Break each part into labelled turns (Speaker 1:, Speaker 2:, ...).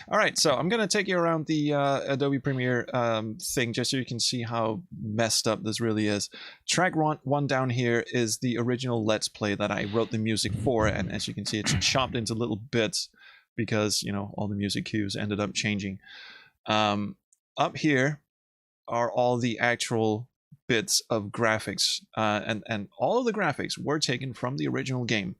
Speaker 1: All right, so I'm gonna take you around the Adobe Premiere thing just so you can see how messed up this really is. Track one down here is the original Let's Play that I wrote the music for, and as you can see, it's chopped into little bits because all the music cues ended up changing. Up here are all the actual bits of graphics, and all of the graphics were taken from the original game.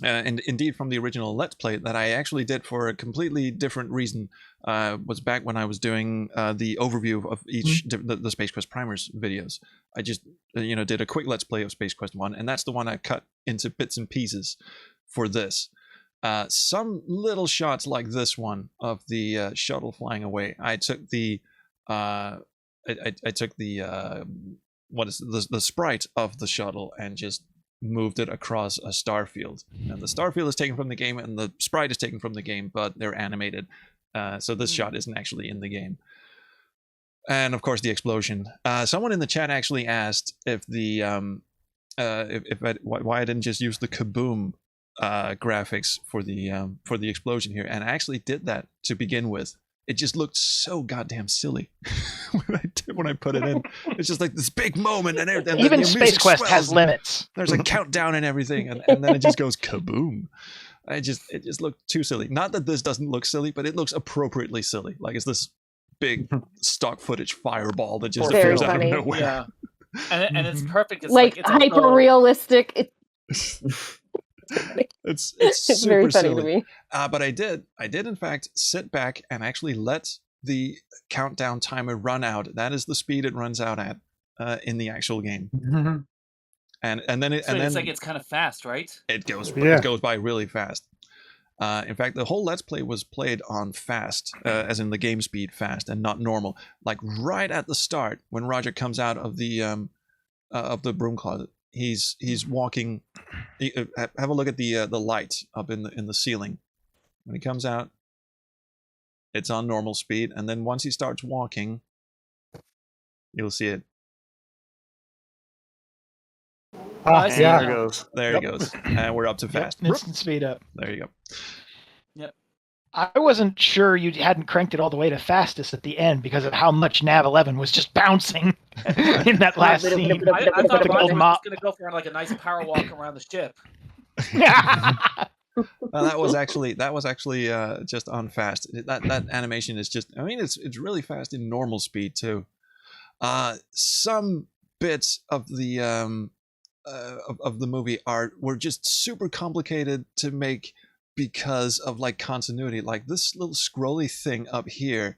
Speaker 1: And indeed from the original Let's Play that I actually did for a completely different reason. Was back when I was doing the overview of each the Space Quest Primers videos. I just did a quick Let's Play of Space Quest 1, and that's the one I cut into bits and pieces for this. Some little shots like this one of the shuttle flying away. I took the I took the what is the sprite of the shuttle and just moved it across a star field, and the star field is taken from the game and the sprite is taken from the game, but they're animated, so this shot isn't actually in the game. And of course the explosion. Someone in the chat actually asked if the why I didn't just use the kaboom graphics for the explosion here, and I actually did that to begin with. It just looked so goddamn silly when I put it in. It's just like this big moment, and
Speaker 2: even Space Quest has limits.
Speaker 1: There's a countdown and everything, and then it just goes kaboom. It just looked too silly. Not that this doesn't look silly, but it looks appropriately silly. Like it's this big stock footage fireball that just appears out of nowhere.
Speaker 3: Yeah, and it's perfect. It's
Speaker 4: like
Speaker 3: it's
Speaker 4: hyper realistic.
Speaker 1: It's super
Speaker 4: very funny
Speaker 1: silly
Speaker 4: to me.
Speaker 1: But I did in fact sit back and actually let the countdown timer run out. That is the speed it runs out at in the actual game. And then
Speaker 3: it's like it's kind of fast, right?
Speaker 1: It goes by really fast. In fact, the whole Let's Play was played on fast, as in the game speed fast, and not normal. Like right at the start, when Roger comes out of the broom closet, he's walking. Have a look at the light up in the ceiling. When he comes out, it's on normal speed, and then once he starts walking, you'll see it.
Speaker 5: There it goes.
Speaker 1: There he goes, and we're up to fast.
Speaker 2: Instant speed up.
Speaker 1: There you go.
Speaker 3: Yep.
Speaker 2: I wasn't sure you hadn't cranked it all the way to fastest at the end because of how much Nav 11 was just bouncing in that last scene.
Speaker 3: I thought Roger was going to go for like a nice power walk around the ship.
Speaker 1: That was actually just on fast. That animation is just. I mean, it's really fast in normal speed too. Some bits of the movie were just super complicated to make because of like continuity. Like this little scrolly thing up here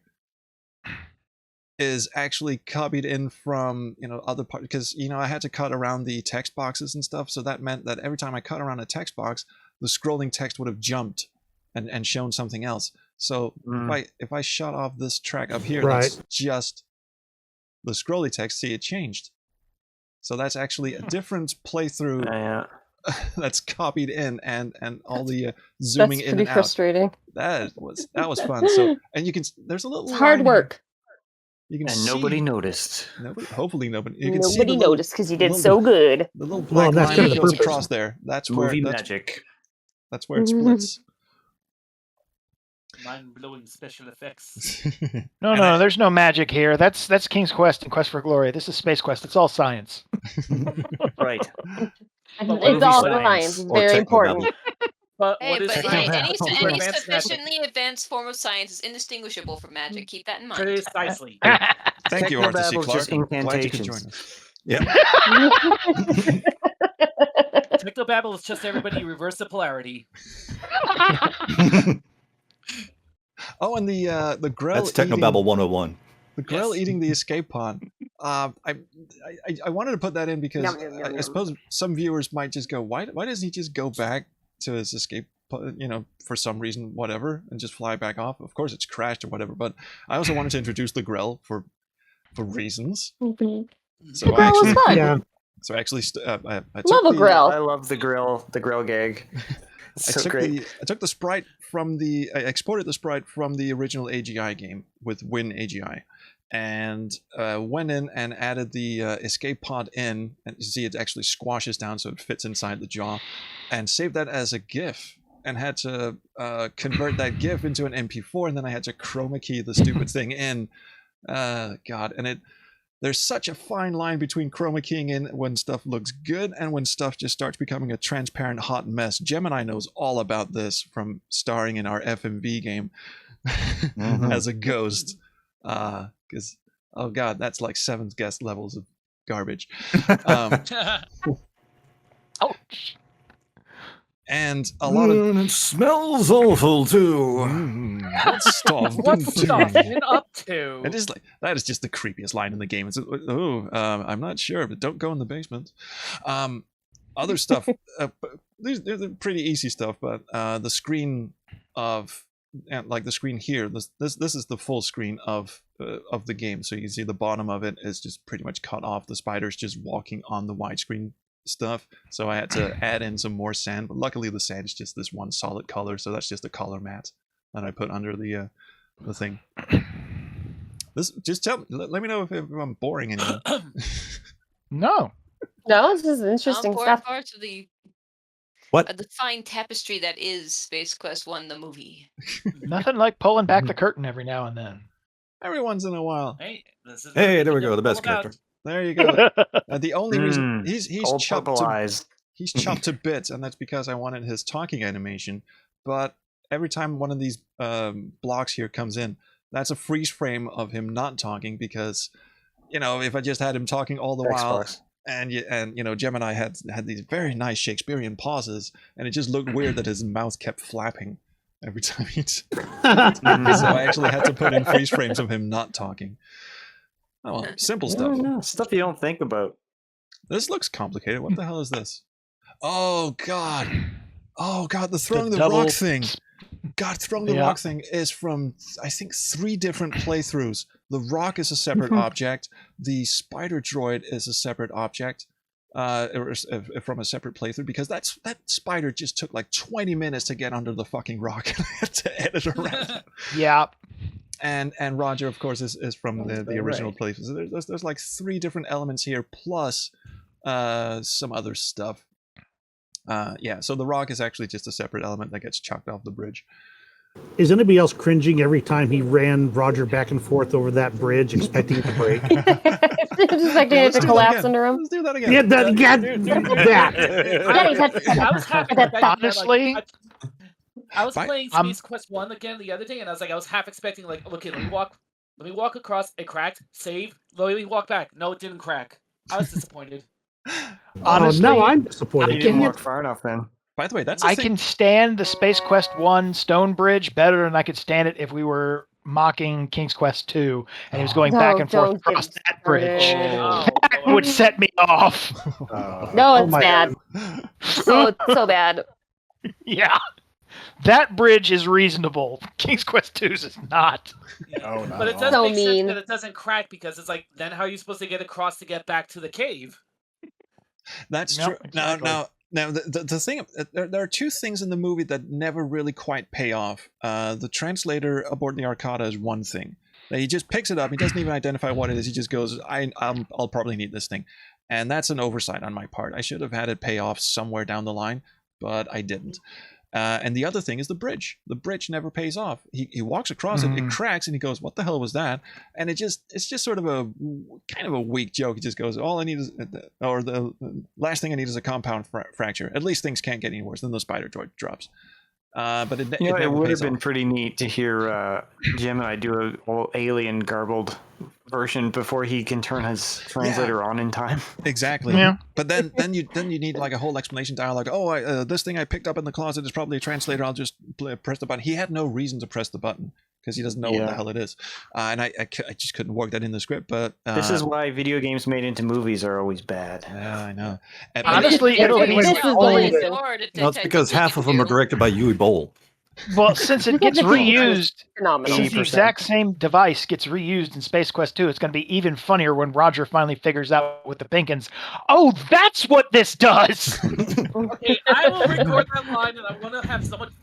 Speaker 1: is actually copied in from other parts, because I had to cut around the text boxes and stuff, so that meant that every time I cut around a text box, the scrolling text would have jumped and shown something else. So if I shut off this track up here, that's just the scrolly text, see, it changed. So that's actually a different playthrough that's copied in, and all the zooming in and out.
Speaker 4: That's pretty frustrating.
Speaker 1: That was fun. So, and you can, there's a little
Speaker 4: hard work.
Speaker 1: You can
Speaker 5: see, nobody noticed.
Speaker 1: Hopefully nobody. You can
Speaker 4: nobody noticed because you did so good.
Speaker 1: The little black line that goes across there. That's where
Speaker 5: magic.
Speaker 1: That's where it splits.
Speaker 3: Mind-blowing special effects.
Speaker 2: No, there's no magic here. That's King's Quest and Quest for Glory. This is Space Quest. It's all science.
Speaker 5: Right.
Speaker 4: It's all science. It's very important.
Speaker 6: Any sufficiently advanced form of science is indistinguishable from magic. Keep that in mind.
Speaker 3: Precisely.
Speaker 1: Thank you, Arthur C. Clarke. Glad you could join us. Yeah.
Speaker 3: Technobabble is just everybody reverse the polarity.
Speaker 1: Oh, and the Grell.
Speaker 7: That's Technobabble 101.
Speaker 1: The Grell eating the escape pod. I wanted to put that in because I suppose some viewers might just go, why doesn't he just go back to his escape pod, for some reason, whatever, and just fly back off? Of course it's crashed or whatever, but I also wanted to introduce the Grell for reasons. So
Speaker 4: I actually,
Speaker 1: So actually, I
Speaker 4: love a Grell.
Speaker 5: I love the Grell gag.
Speaker 1: I took the sprite from I exported the sprite from the original AGI game with Win AGI, and went in and added the escape pod in, and you see it actually squashes down so it fits inside the jaw, and saved that as a GIF and had to convert that GIF into an MP4, and then I had to chroma key the stupid thing in. God, and there's such a fine line between chroma keying in when stuff looks good and when stuff just starts becoming a transparent hot mess. Gemini knows all about this from starring in our FMV game as a ghost. Because, oh God, that's like 7th guest levels of garbage.
Speaker 2: Ouch.
Speaker 1: And a lot of
Speaker 7: it smells awful too.
Speaker 1: what's stuff
Speaker 3: What's stuff been up to?
Speaker 1: It is like that is just the creepiest line in the game. It's I'm not sure, but don't go in the basement. Other stuff, these are pretty easy stuff, but the screen of like the screen here, this is the full screen of the game. So you can see the bottom of it is just pretty much cut off. The spider's just walking on the widescreen stuff, so I had to add in some more sand, but luckily the sand is just this one solid color, so that's just a color mat that I put under the thing. This just let me know if I'm boring anyone.
Speaker 2: No.
Speaker 4: No, this is interesting
Speaker 6: Important
Speaker 4: stuff.
Speaker 6: parts of the fine tapestry that is Space Quest 1, the movie.
Speaker 2: Nothing like pulling back the curtain every now and then.
Speaker 1: Every once in a while.
Speaker 3: Hey, this is
Speaker 7: Hey, there we go. The best character.
Speaker 1: There you go. The only reason he's
Speaker 5: Old
Speaker 1: chopped
Speaker 5: purple
Speaker 1: to,
Speaker 5: eyes.
Speaker 1: he's chopped to bits, and that's because I wanted his talking animation. But every time one of these blocks here comes in, that's a freeze frame of him not talking, because if I just had him talking all the while, and Gemini had these very nice Shakespearean pauses, and it just looked weird that his mouth kept flapping every time so I actually had to put in freeze frames of him not talking. Oh, well, simple stuff.
Speaker 5: No, stuff you don't think about.
Speaker 1: This looks complicated. What the hell is this? Oh God! The throwing the rock thing. God, throwing the rock thing is from, I think, 3 different playthroughs. The rock is a separate object. The spider droid is a separate object, from a separate playthrough, because that spider just took like 20 minutes to get under the fucking rock, and I had to edit around.
Speaker 2: Yeah.
Speaker 1: And Roger, of course, is from the original playthrough. So there's like 3 different elements here, plus some other stuff. So the rock is actually just a separate element that gets chucked off the bridge.
Speaker 8: Is anybody else cringing every time he ran Roger back and forth over that bridge, expecting it to break?
Speaker 4: Just expecting it to collapse under him.
Speaker 1: Let's do that again.
Speaker 8: Yeah, that.
Speaker 2: Honestly,
Speaker 3: I was playing Space Quest 1 again the other day, and I was half expecting, like, okay, let me walk across. It cracked. Save. Let me walk back. No, it didn't crack. I was disappointed.
Speaker 2: Honestly,
Speaker 8: now I'm disappointed.
Speaker 5: You didn't walk far enough then.
Speaker 1: By the way,
Speaker 2: I can stand the Space Quest 1 Stone Bridge better than I could stand it if we were mocking King's Quest 2 and he was going back and forth across that bridge. That would set me off.
Speaker 4: No, it's bad. So bad.
Speaker 2: Yeah. That bridge is reasonable. King's Quest 2's is not.
Speaker 3: But it doesn't make sense that it doesn't crack, because it's like, then how are you supposed to get across to get back to the cave?
Speaker 1: That's true. Exactly. Now, the thing, there are 2 things in the movie that never really quite pay off. The translator aboard the Arcada is one thing. He just picks it up. He doesn't even identify what it is. He just goes, I'll probably need this thing. And that's an oversight on my part. I should have had it pay off somewhere down the line, but I didn't. And the other thing is the bridge. The bridge never pays off. He walks across it, it cracks, and he goes, "What the hell was that?" And it's just sort of a kind of a weak joke. He just goes, "All I need is, or the last thing I need is a compound fracture. At least things can't get any worse." Then the spider droid drops. But it
Speaker 5: would have been pretty neat to hear Gemini do a whole alien garbled version before he can turn his translator on in time.
Speaker 1: Exactly. Yeah. But then you need like a whole explanation dialogue. Oh, this thing I picked up in the closet is probably a translator. I'll just press the button. He had no reason to press the button because he doesn't know what the hell it is. And I just couldn't work that in the script. But
Speaker 5: this is why video games made into movies are always bad.
Speaker 1: Yeah, I know. And
Speaker 2: honestly, it'll be
Speaker 7: that's because half of them are directed by Yui Bowl.
Speaker 2: Well, since it gets reused, since the exact same device gets reused in Space Quest 2, it's going to be even funnier when Roger finally figures out with the Pinkins, oh, that's what this does!
Speaker 3: Okay, I will record that line, and I'm going to have so much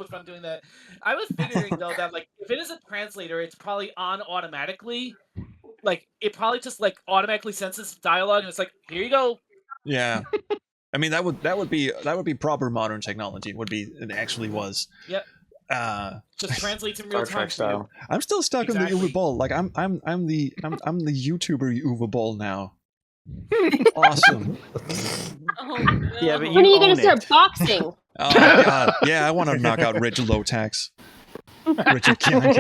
Speaker 3: fun doing that. I was figuring, though, that, like, if it is a translator, it's probably on automatically. Like, it probably just, like, automatically senses dialogue, and it's like, here you go.
Speaker 1: Yeah. I mean, that would be proper modern technology. It actually was.
Speaker 3: Yep. Just translates in real time for you.
Speaker 1: I'm still stuck in the Uwe Boll. Like I'm the YouTuber Uwe Boll now. Awesome.
Speaker 6: Oh, no.
Speaker 5: Yeah, but
Speaker 4: When are you gonna start boxing?
Speaker 1: Oh god, yeah, I want to knock out Rich Lotax. Richard Killing.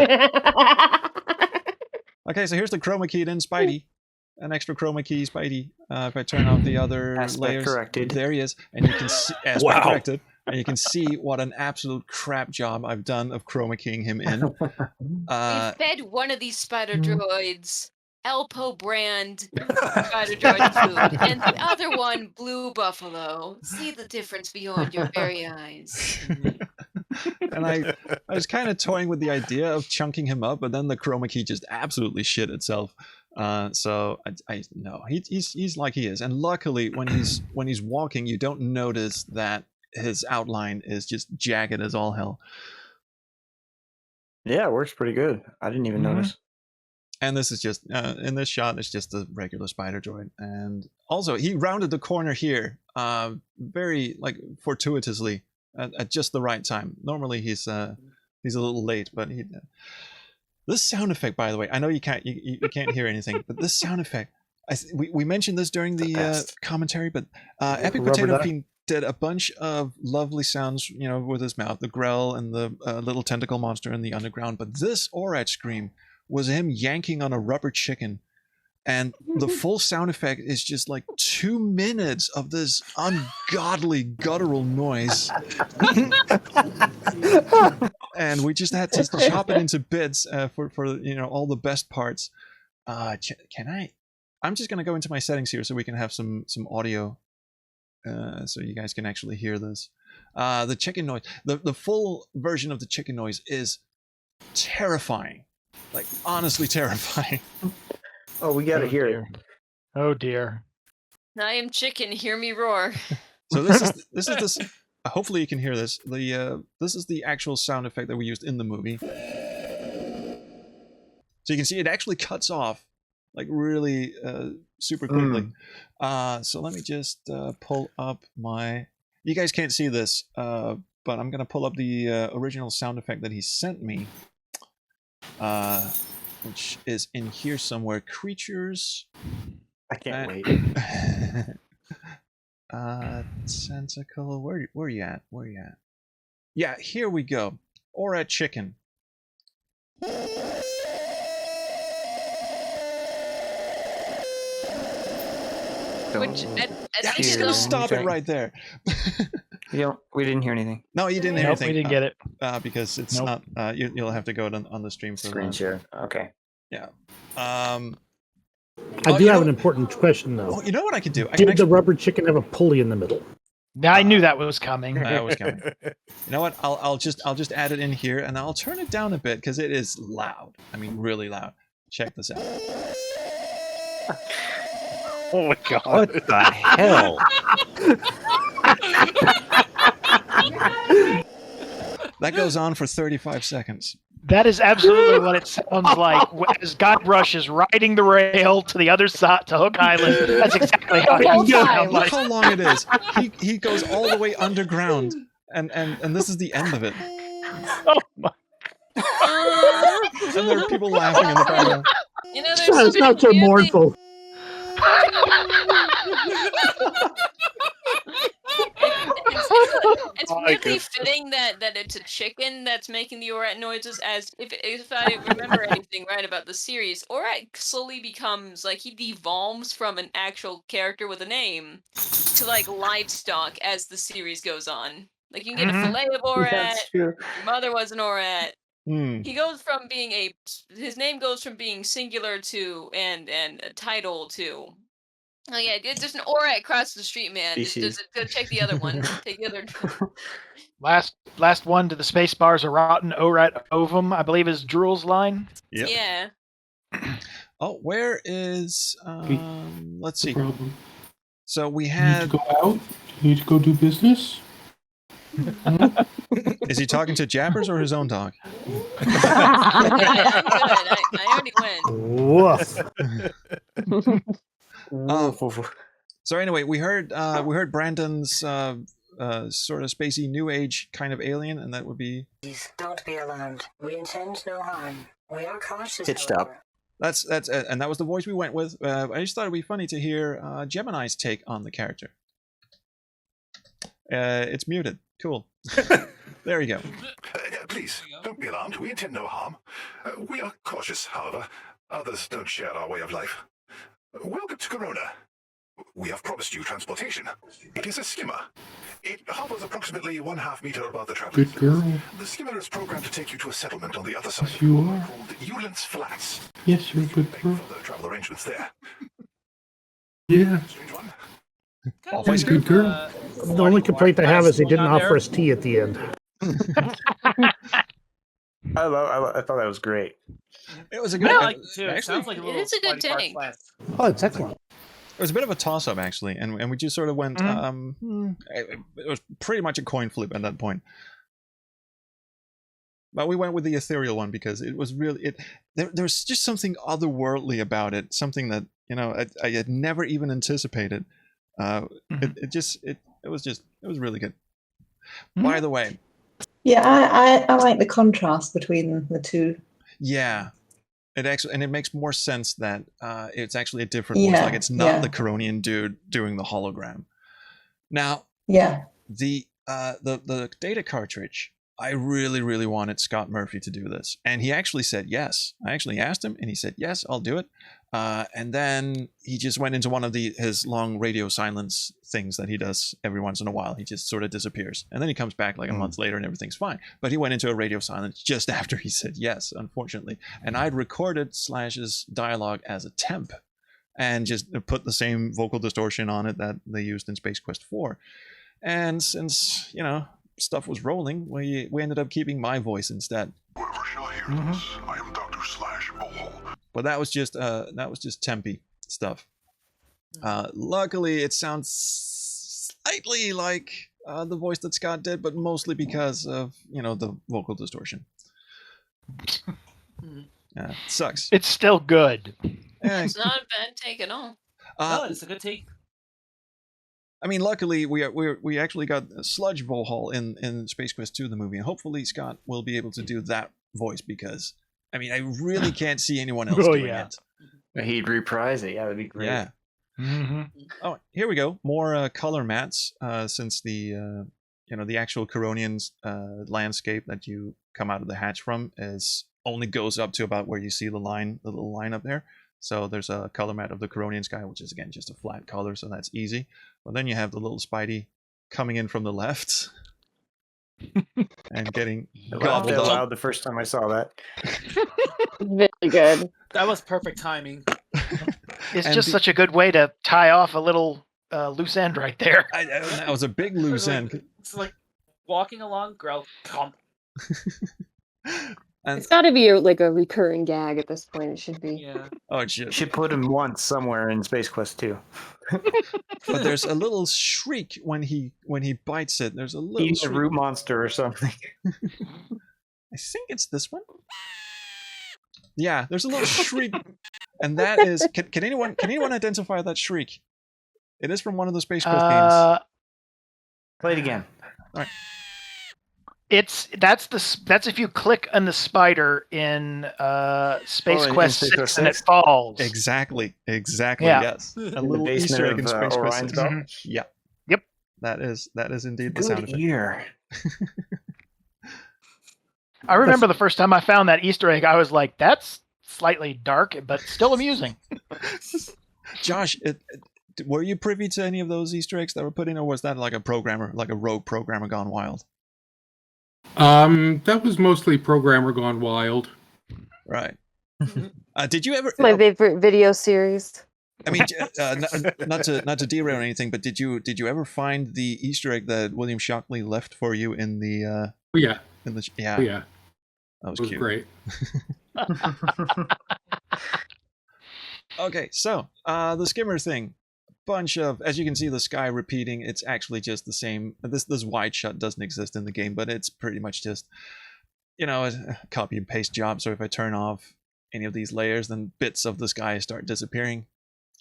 Speaker 1: Okay, so here's the chroma keyed in Spidey. An extra chroma key, Spidey. If I turn off the other layers,
Speaker 5: corrected.
Speaker 1: There he is, and you can see aspect corrected, and you can see what an absolute crap job I've done of chroma keying him in.
Speaker 6: We fed one of these spider droids Alpo brand spider droid food, and the other one Blue Buffalo. See the difference beyond your very eyes.
Speaker 1: And I was kind of toying with the idea of chunking him up, but then the chroma key just absolutely shit itself. So I no, he's like he is, and luckily when he's walking, you don't notice that his outline is just jagged as all hell.
Speaker 5: Yeah, it works pretty good. I didn't even notice.
Speaker 1: And this is just in this shot, it's just a regular spider droid, and also he rounded the corner here, very like fortuitously at just the right time. Normally he's a little late, but he. This sound effect, by the way, I know you can't hear anything, but this sound effect, we mentioned this during the commentary, but Epic Potato Fiend did a bunch of lovely sounds, with his mouth, the growl and the little tentacle monster in the underground. But this Orat scream was him yanking on a rubber chicken, and the full sound effect is just like 2 minutes of this ungodly guttural noise. And we just had to chop it into bits for all the best parts. Can I? I'm just gonna go into my settings here so we can have some audio, so you guys can actually hear this. The chicken noise, the full version of the chicken noise is terrifying, like honestly terrifying.
Speaker 5: Oh, we gotta hear it.
Speaker 2: Oh dear.
Speaker 6: I am chicken. Hear me roar.
Speaker 1: So this is. Hopefully you can hear this. This is the actual sound effect that we used in the movie. So you can see it actually cuts off, like really super quickly. So let me just pull up my. You guys can't see this, but I'm gonna pull up the original sound effect that he sent me, which is in here somewhere. Creatures.
Speaker 5: I can't wait.
Speaker 1: Tentacle, where are you at? Yeah, here we go. Orat chicken.
Speaker 6: Which
Speaker 1: I'm just gonna stop it right there.
Speaker 5: We didn't hear anything.
Speaker 1: No, you didn't hear anything.
Speaker 2: We didn't get it
Speaker 1: because it's not. You'll have to go on the stream for
Speaker 5: screen share. Okay.
Speaker 1: Yeah.
Speaker 8: I do have an important question, though.
Speaker 1: Oh, you know what I could do?
Speaker 8: Did the rubber chicken have a pulley in the middle?
Speaker 2: I knew that was coming.
Speaker 1: That was coming. You know what? I'll just add it in here, and I'll turn it down a bit because it is loud. I mean, really loud. Check this out.
Speaker 7: Oh my god! What the hell?
Speaker 1: That goes on for 35 seconds.
Speaker 2: That is absolutely what it sounds like as Godrush is riding the rail to the other side, to Hook Island. That's exactly how it sounds like.
Speaker 1: Look how long it is. He goes all the way underground, and this is the end of it.
Speaker 2: Oh my.
Speaker 1: And there are people laughing in the background.
Speaker 8: It's not so mournful.
Speaker 6: It's weirdly fitting that it's a chicken that's making the Orat noises, as if I remember anything right about the series, Orat slowly becomes, like, he devolves from an actual character with a name to, like, livestock as the series goes on. Like, you can get a fillet of Orat, your mother was an Orat. He goes from being his name goes from being singular to, and a title to, oh yeah, there's an Orat across the street, man. Just go check the other one. Take the other.
Speaker 2: Last one to the space bars, a rotten Orat ovum, I believe is Drool's line.
Speaker 1: Yep.
Speaker 6: Yeah.
Speaker 1: Oh, where is let's see. So we had.
Speaker 9: You need to go out. You need to go do business.
Speaker 1: Is he talking to Jabbers or his own dog?
Speaker 6: I'm good. I already went.
Speaker 8: Woof.
Speaker 1: So anyway, we heard Brandon's sort of spacey new age kind of alien, and that would be.
Speaker 10: Please don't be alarmed. We intend no harm. We are cautious.
Speaker 5: Pitched up.
Speaker 1: That's and that was the voice we went with. I just thought it'd be funny to hear Gemini's take on the character. It's muted. Cool. There you go.
Speaker 11: Please, don't be alarmed. We intend no harm. We are cautious, however. Others don't share our way of life. Welcome to Corona. We have promised you transportation. It is a skimmer. It hovers approximately 1/2 meter above the traveler.
Speaker 9: Good girl.
Speaker 11: The skimmer is programmed to take you to a settlement on the other side.
Speaker 9: Yes, you are.
Speaker 11: Called Eulent's Flats.
Speaker 9: Yes, you're a good girl.
Speaker 11: For the travel arrangements there.
Speaker 9: Yeah.
Speaker 11: Strange one.
Speaker 9: Always good girl.
Speaker 8: The only complaint I have is they didn't offer us tea at the end.
Speaker 5: I thought that was great.
Speaker 1: It was a good.
Speaker 3: It sounds like a little.
Speaker 6: It is a good take.
Speaker 8: Oh, it's excellent.
Speaker 1: It was a bit of a toss-up actually, and we just sort of went. It was pretty much a coin flip at that point. But we went with the ethereal one because it was really there's just something otherworldly about it, something that I had never even anticipated. It was really good. By the way,
Speaker 12: yeah, I like the contrast between the two.
Speaker 1: Yeah, it makes more sense that it's actually a different voice. Like it's not the Coronian dude doing the hologram. Now, the data cartridge. I really, really wanted Scott Murphy to do this, and he actually said yes. I actually asked him, and he said yes, I'll do it. And then he just went into one of his long radio silence things that he does every once in a while. He just sort of disappears, and then he comes back like a month later, and everything's fine. But he went into a radio silence just after he said yes, unfortunately. And I'd recorded Slash's dialogue as a temp, and just put the same vocal distortion on it that they used in Space Quest 4. And since stuff was rolling, we ended up keeping my voice instead.
Speaker 11: Whoever shall hear this, I am Dr. Slash Bohol.
Speaker 1: But that was just tempy stuff. Luckily, it sounds slightly like the voice that Scott did, but mostly because of the vocal distortion. It sucks.
Speaker 2: It's still good.
Speaker 6: It's not a bad take at all.
Speaker 3: No, it's a good take.
Speaker 1: I mean, luckily we actually got Sludge Vohol in Space Quest 2, the movie, and hopefully Scott will be able to do that voice because I mean I really can't see anyone else doing it.
Speaker 5: He'd reprise it. Yeah, that'd be great.
Speaker 1: Yeah. Oh, here we go. More color mats since the the actual Coronian landscape that you come out of the hatch from only goes up to about where you see the little line up there. So there's a color mat of the Coronian sky, which is again just a flat color, so that's easy. But then you have the little Spidey coming in from the left and getting gobbled up.
Speaker 5: Loud the first time I saw that.
Speaker 4: Very good.
Speaker 3: That was perfect timing.
Speaker 2: It's just such a good way to tie off a little loose end right there.
Speaker 1: That was a big loose end.
Speaker 3: It's like walking along, growl, comp.
Speaker 4: It's got to be a recurring gag at this point. It should be.
Speaker 3: Yeah.
Speaker 1: Oh, it should.
Speaker 5: Should put him once somewhere in Space Quest 2.
Speaker 1: But there's a little shriek when he bites it. There's a little.
Speaker 5: He's a root monster or something.
Speaker 1: I think it's this one. Yeah, there's a little shriek, and that is. Can anyone identify that shriek? It is from one of the Space Quest games.
Speaker 5: Play it again.
Speaker 1: All right.
Speaker 2: That's if you click on the spider in Space Quest 6 and it falls.
Speaker 1: Exactly.
Speaker 2: Yeah.
Speaker 1: Yes. A little Easter egg in Space Quest 6. Yeah.
Speaker 2: Yep.
Speaker 1: That is indeed the sound effect.
Speaker 5: Ear.
Speaker 2: I remember the first time I found that Easter egg, I was like, "That's slightly dark, but still amusing."
Speaker 1: Josh, were you privy to any of those Easter eggs that were put in, or was that like a rogue programmer gone wild?
Speaker 9: That was mostly Programmer Gone Wild.
Speaker 1: Right. Did you ever?
Speaker 4: It's my favorite video series.
Speaker 1: I mean, not to derail anything, but did you ever find the Easter egg that William Shockley left for you in the?
Speaker 9: Yeah.
Speaker 1: Yeah.
Speaker 9: Oh, yeah.
Speaker 1: That was cute.
Speaker 9: Great.
Speaker 1: Okay, so the skimmer thing. Bunch of, as you can see, the sky repeating. It's actually just the same. This wide shot doesn't exist in the game, but it's pretty much just a copy and paste job. So if I turn off any of these layers, then bits of the sky start disappearing.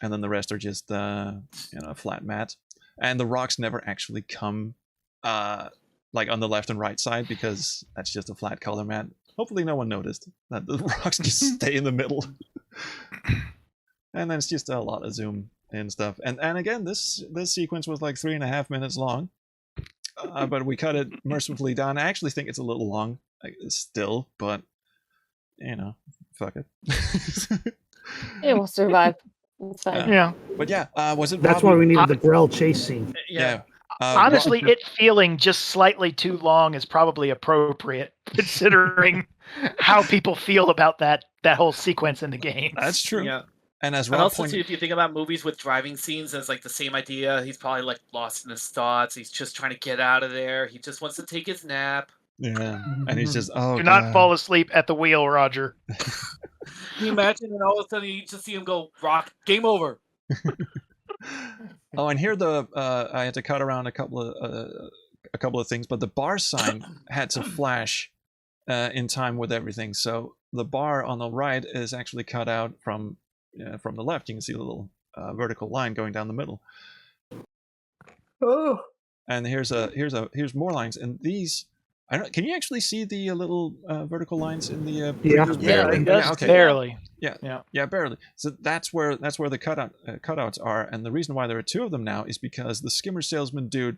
Speaker 1: and then the rest are just flat mat. And the rocks never actually come like on the left and right side because that's just a flat color mat. Hopefully no one noticed that the rocks just stay in the middle. And then it's just a lot of zoom and stuff. And again, this sequence was like 3.5 minutes long, but we cut it mercifully down. I actually think it's a little long still, but fuck it.
Speaker 4: It will survive. It's fine.
Speaker 2: Yeah.
Speaker 1: But yeah, was it?
Speaker 8: That's
Speaker 1: Robbie?
Speaker 8: why we needed the Grell chase scene.
Speaker 1: Yeah.
Speaker 2: Honestly, it feeling just slightly too long is probably appropriate, considering how people feel about that whole sequence in the game.
Speaker 1: That's true.
Speaker 3: Yeah.
Speaker 1: And as
Speaker 3: And
Speaker 1: Rob
Speaker 3: also,
Speaker 1: pointed,
Speaker 3: too, if you think about movies with driving scenes, it's like the same idea. He's probably like lost in his thoughts. He's just trying to get out of there. He just wants to take his nap.
Speaker 1: yeah, and he's just
Speaker 2: Do not fall asleep at the wheel, Roger.
Speaker 3: Can you imagine? And all of a sudden, you just see him go, "Rock, game over."
Speaker 1: Oh, and here I had to cut around a couple of things, but the bar sign had to flash in time with everything. So the bar on the right is actually cut out from the left. You can see the little vertical line going down the middle.
Speaker 12: Oh.
Speaker 1: And here's more lines, and these. Can you actually see the little vertical lines in the?
Speaker 8: Barely.
Speaker 1: Okay.
Speaker 2: Barely.
Speaker 1: Yeah, barely. So that's where the cutouts are, and the reason why there are 2 of them now is because the skimmer salesman dude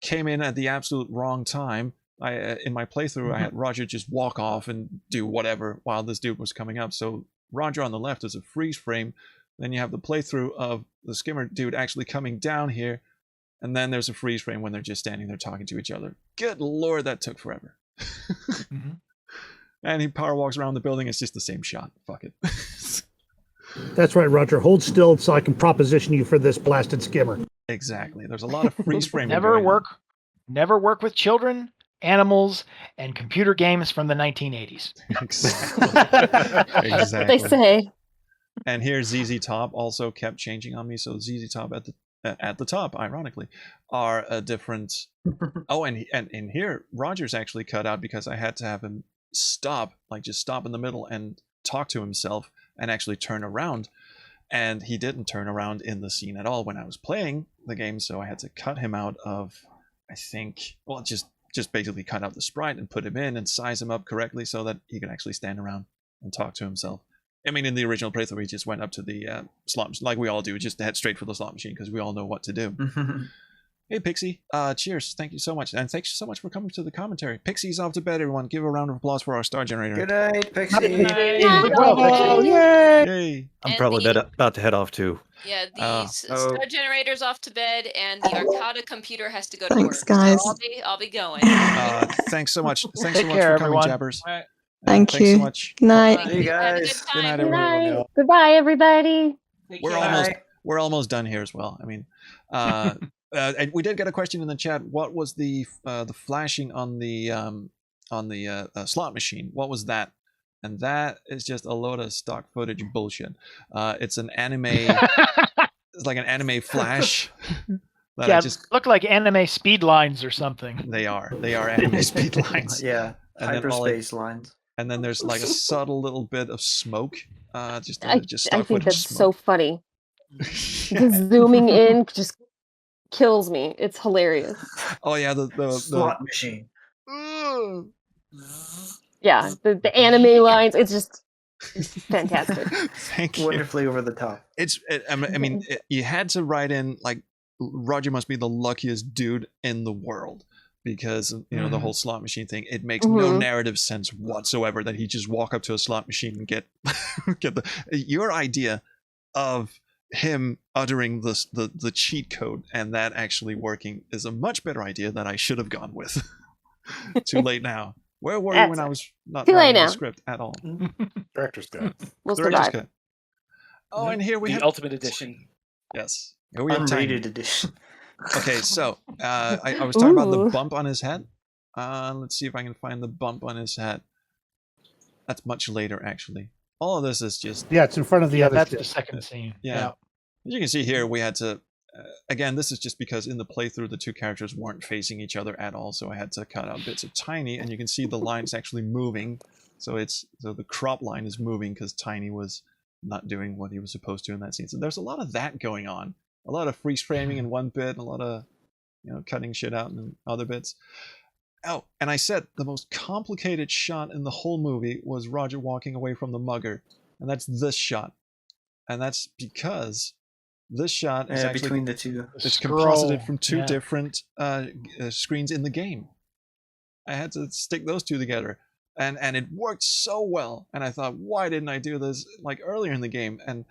Speaker 1: came in at the absolute wrong time. In my playthrough, I had Roger just walk off and do whatever while this dude was coming up. So Roger on the left is a freeze frame. Then you have the playthrough of the skimmer dude actually coming down here. And then there's a freeze frame when they're just standing there talking to each other. Good lord, that took forever. And he power walks around the building. It's just the same shot. Fuck it.
Speaker 8: That's right, Roger. Hold still so I can proposition you for this blasted skimmer.
Speaker 1: Exactly. There's a lot of freeze frame.
Speaker 2: Never work with children, animals, and computer games from the 1980s.
Speaker 1: Exactly.
Speaker 4: Exactly. They say.
Speaker 1: And here ZZ Top also kept changing on me. So ZZ Top at the top, ironically, are a different. Oh, and here Roger's actually cut out because I had to have him stop in the middle and talk to himself and actually turn around, and he didn't turn around in the scene at all when I was playing the game. So I had to cut him out of, I think, well, just basically cut out the sprite and put him in and size him up correctly so that he could actually stand around and talk to himself. I mean, in the original playthrough, he just went up to the slot machine, like we all do, just head straight for the slot machine because we all know what to do. Hey, Pixie. Cheers. Thank you so much. And thanks so much for coming to the commentary. Pixie's off to bed, everyone. Give a round of applause for our star generator.
Speaker 5: Good night, Pixie.
Speaker 2: Good night.
Speaker 1: Yay.
Speaker 7: I'm probably about to head off too.
Speaker 6: Yeah, the star generator's off to bed, and the Arcata computer has to go to
Speaker 12: Thanks,
Speaker 6: work.
Speaker 12: guys.
Speaker 6: So I'll be going.
Speaker 1: Thanks so much. Thanks
Speaker 2: Take
Speaker 1: so much
Speaker 2: care,
Speaker 1: for coming,
Speaker 2: everyone.
Speaker 1: Jabbers.
Speaker 12: Thank
Speaker 1: Thanks
Speaker 12: you.
Speaker 1: so much.
Speaker 12: Good night.
Speaker 6: Thank
Speaker 5: Hey,
Speaker 6: you. Have a
Speaker 5: guys.
Speaker 6: good
Speaker 1: Good night,
Speaker 6: time.
Speaker 4: Good
Speaker 1: everyone.
Speaker 4: night. Goodbye, everybody.
Speaker 1: We're almost done here as well. I mean, and we did get a question in the chat. What was the flashing on the slot machine? What was that? And that is just a load of stock footage bullshit. It's an anime. It's like an anime flash.
Speaker 2: Yeah, look like anime speed lines or something.
Speaker 1: They are anime speed lines.
Speaker 5: Yeah,
Speaker 1: And then
Speaker 5: hyperspace lines.
Speaker 1: And then there's like a subtle little bit of smoke.
Speaker 4: I
Speaker 1: stock
Speaker 4: think that's
Speaker 1: smoke.
Speaker 4: so funny. The zooming in just kills me. It's hilarious.
Speaker 1: Oh yeah, the
Speaker 5: slot machine.
Speaker 4: Yeah, the anime lines. It's just fantastic.
Speaker 1: Thank you.
Speaker 5: Wonderfully over the top.
Speaker 1: I mean, you had to write in like Roger must be the luckiest dude in the world because the whole slot machine thing. It makes no narrative sense whatsoever that he just walk up to a slot machine and get your idea of him uttering the cheat code and that actually working is a much better idea that I should have gone with. Too late now. Where were you when I was not writing the script at all?
Speaker 13: Director's cut.
Speaker 4: We'll
Speaker 1: Director's
Speaker 4: survive.
Speaker 1: cut. Oh, and here we have
Speaker 3: Ultimate Edition.
Speaker 1: Yes. Here we have
Speaker 5: Unrated edition.
Speaker 1: Okay, so I was talking about the bump on his head. Let's see if I can find the bump on his head. That's much later, actually. All of this is just...
Speaker 8: Yeah, it's in front of the other.
Speaker 2: That's
Speaker 8: ship.
Speaker 2: the second scene.
Speaker 1: Yeah. As you can see here, we had to... again, this is just because in the playthrough, the two characters weren't facing each other at all, so I had to cut out bits of Tiny, and you can see the lines actually moving. So the crop line is moving because Tiny was not doing what he was supposed to in that scene. So there's a lot of that going on. A lot of freeze framing in one bit, and a lot of, cutting shit out in other bits. Oh, and I said the most complicated shot in the whole movie was Roger walking away from the mugger. And that's this shot. And that's because this shot is actually
Speaker 5: between the two.
Speaker 1: It's composited from two different screens in the game. I had to stick those two together. And it worked so well. And I thought, why didn't I do this like earlier in the game? And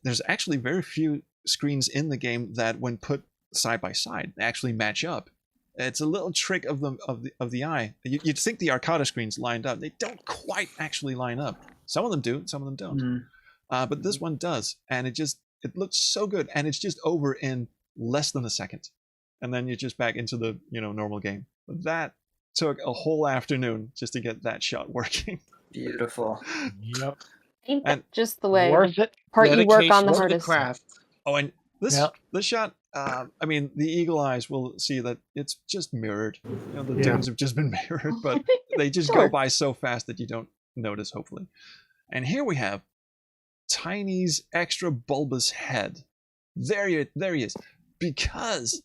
Speaker 1: there's actually very few screens in the game that, when put side by side, actually match up. It's a little trick of the eye. You'd think the Arcada screens lined up. They don't quite actually line up. Some of them do, some of them don't. But this one does, and it looks so good, and it's just over in less than a second, and then you're just back into the normal game. But that took a whole afternoon just to get that shot working.
Speaker 5: Beautiful.
Speaker 2: Yep.
Speaker 4: Ain't
Speaker 1: And
Speaker 4: that just the way?
Speaker 2: Worth it.
Speaker 4: Part you work on the
Speaker 3: Dedication to
Speaker 4: hardest.
Speaker 3: craft.
Speaker 1: Oh, and this shot, I mean, the eagle eyes will see that it's just mirrored. The dunes have just been mirrored, but they just go by so fast that you don't notice, hopefully. And here we have Tiny's extra bulbous head. There he is. Because,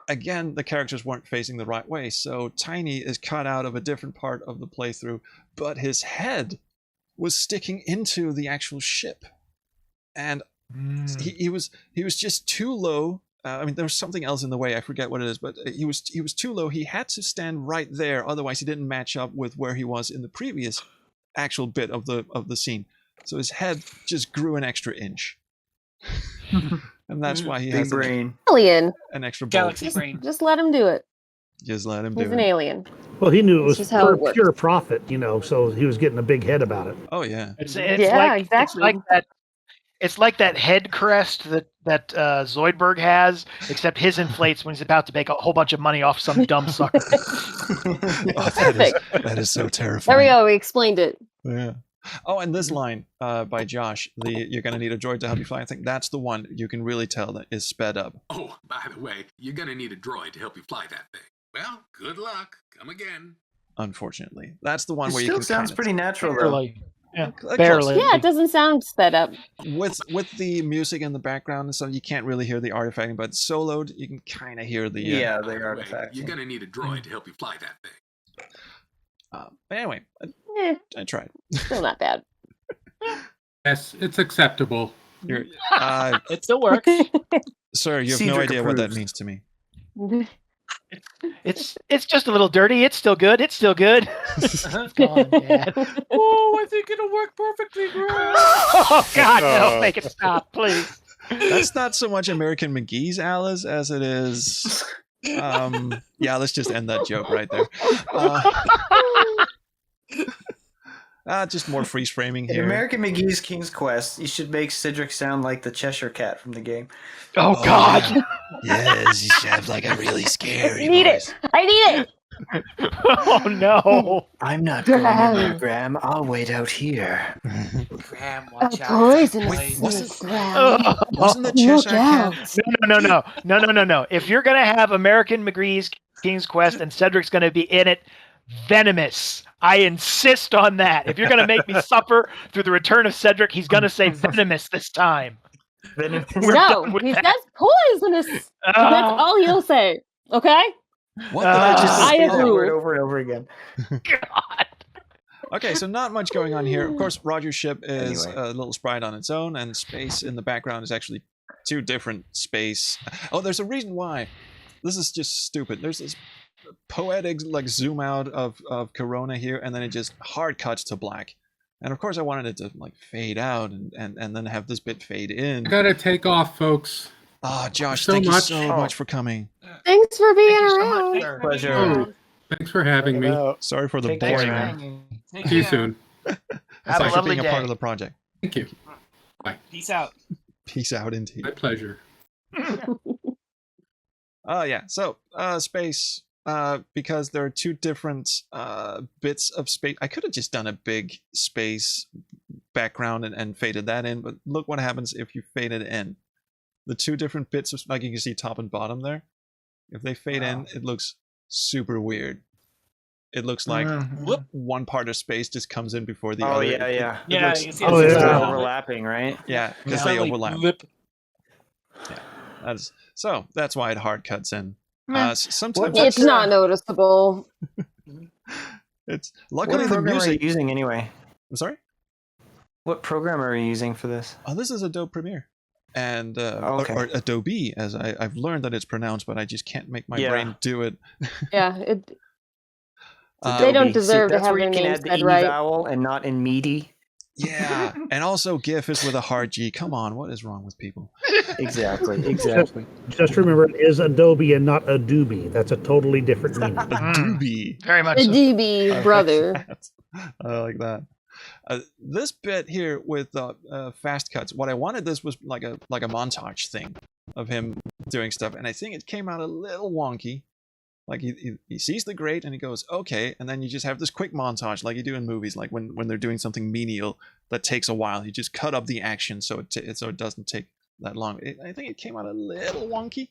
Speaker 1: again, the characters weren't facing the right way, so Tiny is cut out of a different part of the playthrough, but his head was sticking into the actual ship. And he was just too low. I mean, there was something else in the way. I forget what it is, but he was too low. He had to stand right there, otherwise he didn't match up with where he was in the previous actual bit of the scene. So his head just grew an extra inch, and that's why he has
Speaker 4: alien.
Speaker 1: An extra bulb.
Speaker 3: Galaxy brain.
Speaker 4: Just let him do it.
Speaker 1: Just let him do it.
Speaker 4: He's an alien.
Speaker 8: Well, he knew it was
Speaker 4: This is how it works.
Speaker 8: pure profit, so he was getting a big head about it.
Speaker 1: Oh yeah.
Speaker 2: It's
Speaker 4: Yeah,
Speaker 2: like,
Speaker 4: exactly.
Speaker 2: It's like that. It's like that head crest that Zoidberg has, except his inflates when he's about to make a whole bunch of money off some dumb sucker.
Speaker 1: That is so terrifying.
Speaker 4: There we go. We explained it.
Speaker 1: Yeah. Oh, and this line by Josh, you're going to need a droid to help you fly. I think that's the one you can really tell that is sped up.
Speaker 13: Oh, by the way, you're going to need a droid to help you fly that thing. Well, good luck. Come again.
Speaker 1: Unfortunately, that's the one
Speaker 5: It
Speaker 1: where you
Speaker 5: still
Speaker 1: can.
Speaker 5: sounds pretty natural, though.
Speaker 2: Yeah,
Speaker 1: barely.
Speaker 4: Yeah, it doesn't sound sped up.
Speaker 1: With the music in the background and stuff, you can't really hear the artifacting, but soloed, you can kind of hear the
Speaker 5: the artifact.
Speaker 13: You're going to need a droid to help you fly that thing.
Speaker 1: But anyway, I tried.
Speaker 4: Still not bad.
Speaker 9: Yes, it's acceptable.
Speaker 3: It still works.
Speaker 1: Sir, you have no
Speaker 5: Cedric
Speaker 1: idea what that
Speaker 5: approves.
Speaker 1: means to me.
Speaker 2: It's just a little dirty. It's still good. It's still good. Come on, Dad.
Speaker 3: Oh, I think it'll work perfectly, bro.
Speaker 2: Oh God, no! Make it stop, please.
Speaker 1: That's not so much American McGee's Alice as it is. Yeah, let's just end that joke right there. Just more freeze framing
Speaker 5: In
Speaker 1: here.
Speaker 5: American McGee's King's Quest, you should make Cedric sound like the Cheshire Cat from the game.
Speaker 2: Oh God!
Speaker 1: Yeah. Yes, you should have like a really scary
Speaker 4: I need
Speaker 1: voice.
Speaker 4: it. I need it.
Speaker 2: Oh no!
Speaker 5: I'm not going anywhere, Graham. I'll wait out here.
Speaker 3: Graham,
Speaker 4: A
Speaker 3: watch out.
Speaker 4: poisonous
Speaker 1: wasn't-
Speaker 4: snake, Graham.
Speaker 1: Wasn't the
Speaker 4: Look
Speaker 1: Cheshire
Speaker 4: out.
Speaker 1: Cat?
Speaker 2: No. If you're gonna have American McGee's King's Quest and Cedric's gonna be in it, venomous. I insist on that. If you're gonna make me suffer through the return of Cedric, he's gonna say venomous this time.
Speaker 5: Venomous.
Speaker 4: No, he says poisonous. That's all he'll say. Okay?
Speaker 1: What did I just
Speaker 4: I
Speaker 5: say that
Speaker 4: approve.
Speaker 5: word over and over again.
Speaker 2: God.
Speaker 1: Okay, so not much going on here. Of course, Roger's ship is
Speaker 5: Anyway.
Speaker 1: a little sprite on its own, and space in the background is actually two different space. Oh, there's a reason why. This is just stupid. There's this poetic like zoom out of Corona here, and then it just hard cuts to black. And of course, I wanted it to like fade out and then have this bit fade in.
Speaker 9: I gotta take off, folks.
Speaker 1: Oh, Josh,
Speaker 9: So
Speaker 1: thank you
Speaker 9: much.
Speaker 1: so much for coming.
Speaker 4: Thanks for being
Speaker 2: Thank you so
Speaker 4: around.
Speaker 2: much, sir.
Speaker 5: Pleasure.
Speaker 9: Oh, thanks for having me.
Speaker 1: Sorry for the
Speaker 5: Take
Speaker 1: boring.
Speaker 5: care.
Speaker 3: Take
Speaker 9: See you
Speaker 3: care.
Speaker 9: soon.
Speaker 2: Have
Speaker 1: Thanks
Speaker 2: a
Speaker 1: for
Speaker 2: lovely
Speaker 1: being a part
Speaker 2: day.
Speaker 1: of the project.
Speaker 9: Thank you.
Speaker 3: Peace out.
Speaker 1: Peace out, indeed.
Speaker 9: My pleasure.
Speaker 1: Yeah. So, space. Because there are two different bits of space. I could have just done a big space background and faded that in, but look what happens if you fade it in. The two different bits of, like you can see top and bottom there. If they fade in, it looks super weird. it looks like one part of space just comes in before the
Speaker 5: Oh
Speaker 1: other.
Speaker 5: yeah.
Speaker 1: It looks,
Speaker 3: you see
Speaker 5: overlapping, right?
Speaker 1: Yeah, because they overlap. Yeah, that's why it hard cuts in. Sometimes
Speaker 4: it's not noticeable.
Speaker 1: It's luckily
Speaker 5: what
Speaker 1: the
Speaker 5: program
Speaker 1: music.
Speaker 5: Are you using anyway?
Speaker 1: I'm sorry.
Speaker 5: What program are you using for this?
Speaker 1: Oh, this is Adobe Premiere, and or Adobe, as I've learned that it's pronounced, but I just can't make my brain do it.
Speaker 4: Yeah, they don't deserve to have their names said right.
Speaker 5: Vowel and not in meaty.
Speaker 1: Yeah, and also GIF is with a hard G. Come on, what is wrong with people?
Speaker 5: Exactly.
Speaker 8: Just remember, it is Adobe and not Adobe. That's a totally different meaning.
Speaker 1: Adobe.
Speaker 2: Very much so.
Speaker 4: Adobe, brother.
Speaker 1: I like that. This bit here with fast cuts. What I wanted this was like a montage thing of him doing stuff, and I think it came out a little wonky. Like he sees the grate and he goes, okay, and then you just have this quick montage like you do in movies, like when they're doing something menial that takes a while. You just cut up the action so it doesn't take that long. I think it came out a little wonky.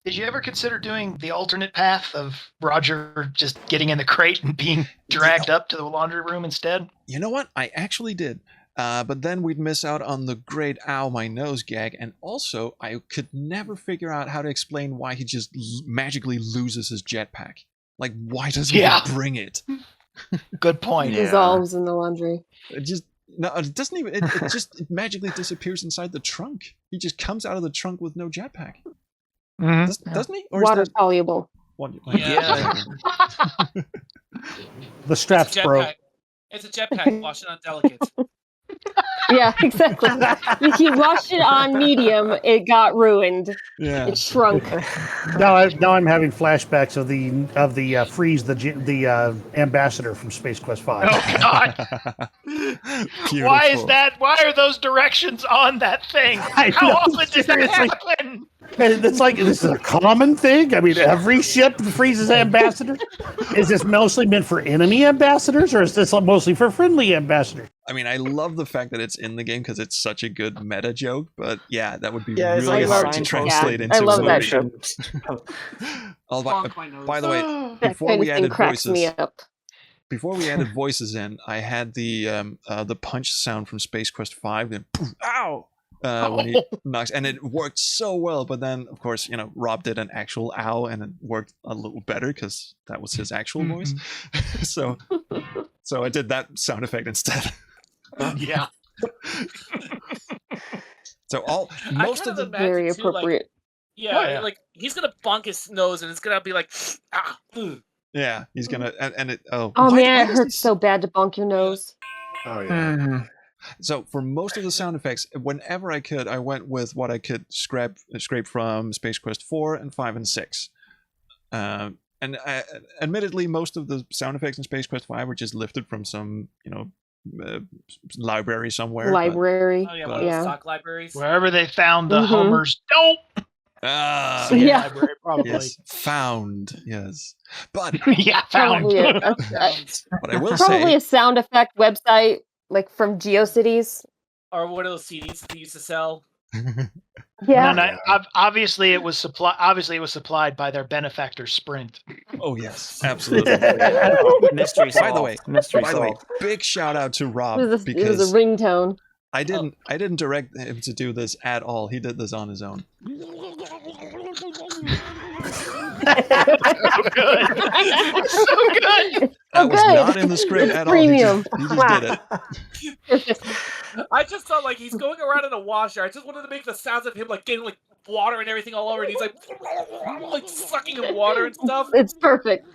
Speaker 2: Did you ever consider doing the alternate path of Roger just getting in the crate and being dragged up to the laundry room instead?
Speaker 1: You know what? I actually did. But then we'd miss out on the great ow my nose gag, and also I could never figure out how to explain why he just magically loses his jetpack. Like, why doesn't he bring it?
Speaker 2: Good point.
Speaker 4: It dissolves in the laundry.
Speaker 1: It doesn't even. It just magically disappears inside the trunk. He just comes out of the trunk with no jetpack. Doesn't he? Or
Speaker 4: water soluble.
Speaker 3: Yeah.
Speaker 8: The straps broke.
Speaker 3: It's a jetpack. Wash it on delicate.
Speaker 4: Yeah, exactly. He washed it on medium. It got ruined.
Speaker 1: Yeah,
Speaker 4: it shrunk.
Speaker 8: Now I'm having flashbacks of the Freeze, the ambassador from Space Quest 5.
Speaker 2: Oh God! Why is that? Why are those directions on that thing? How often does that happen?
Speaker 8: It's like, this is a common thing. I mean, every ship freezes ambassador. Is this mostly meant for enemy ambassadors, or is this mostly for friendly ambassadors?
Speaker 1: I mean, I love the fact that it's in the game because it's such a good meta joke. But yeah, that would be
Speaker 5: it's
Speaker 1: really
Speaker 5: like
Speaker 1: hard to translate into.
Speaker 4: I love that
Speaker 1: joke. By the way, before we added voices, before we added voices in, I had the punch sound from Space Quest 5. Then, ow! When he knocks, and it worked so well. But then, of course, Rob did an actual ow, and it worked a little better because that was his actual voice. so I did that sound effect instead.
Speaker 2: Yeah.
Speaker 1: So most of the
Speaker 4: very appropriate.
Speaker 3: Like he's gonna bonk his nose, and it's gonna be like, ah.
Speaker 1: Yeah, he's gonna, and it.
Speaker 4: Oh man, it hurts so bad to bonk your nose.
Speaker 11: Oh yeah.
Speaker 1: So for most of the sound effects, whenever I could, I went with what I could scrape from Space Quest 4 and 5 and 6. And admittedly, most of the sound effects in Space Quest 5 were just lifted from some, library somewhere.
Speaker 4: Library.
Speaker 3: Stock libraries.
Speaker 2: Wherever they found the Homer's dope.
Speaker 1: Library, probably. Yes, found. Yes, but
Speaker 2: found.
Speaker 1: But I will
Speaker 4: probably a sound effect website. Like from GeoCities,
Speaker 3: or one of those CDs they used to sell.
Speaker 4: Yeah.
Speaker 2: No, obviously it was supplied by their benefactor Sprint.
Speaker 1: Oh yes, absolutely.
Speaker 5: Mystery solved.
Speaker 1: By the way, big shout out to Rob because
Speaker 4: it was a ringtone.
Speaker 1: I didn't direct him to do this at all. He did this on his own.
Speaker 2: So good. So good.
Speaker 1: That was not in the script at
Speaker 4: premium.
Speaker 1: all. He just did it.
Speaker 3: I just thought like he's going around in a washer. I just wanted to make the sounds of him like getting like water and everything all over, and he's like sucking in water and stuff.
Speaker 4: It's perfect.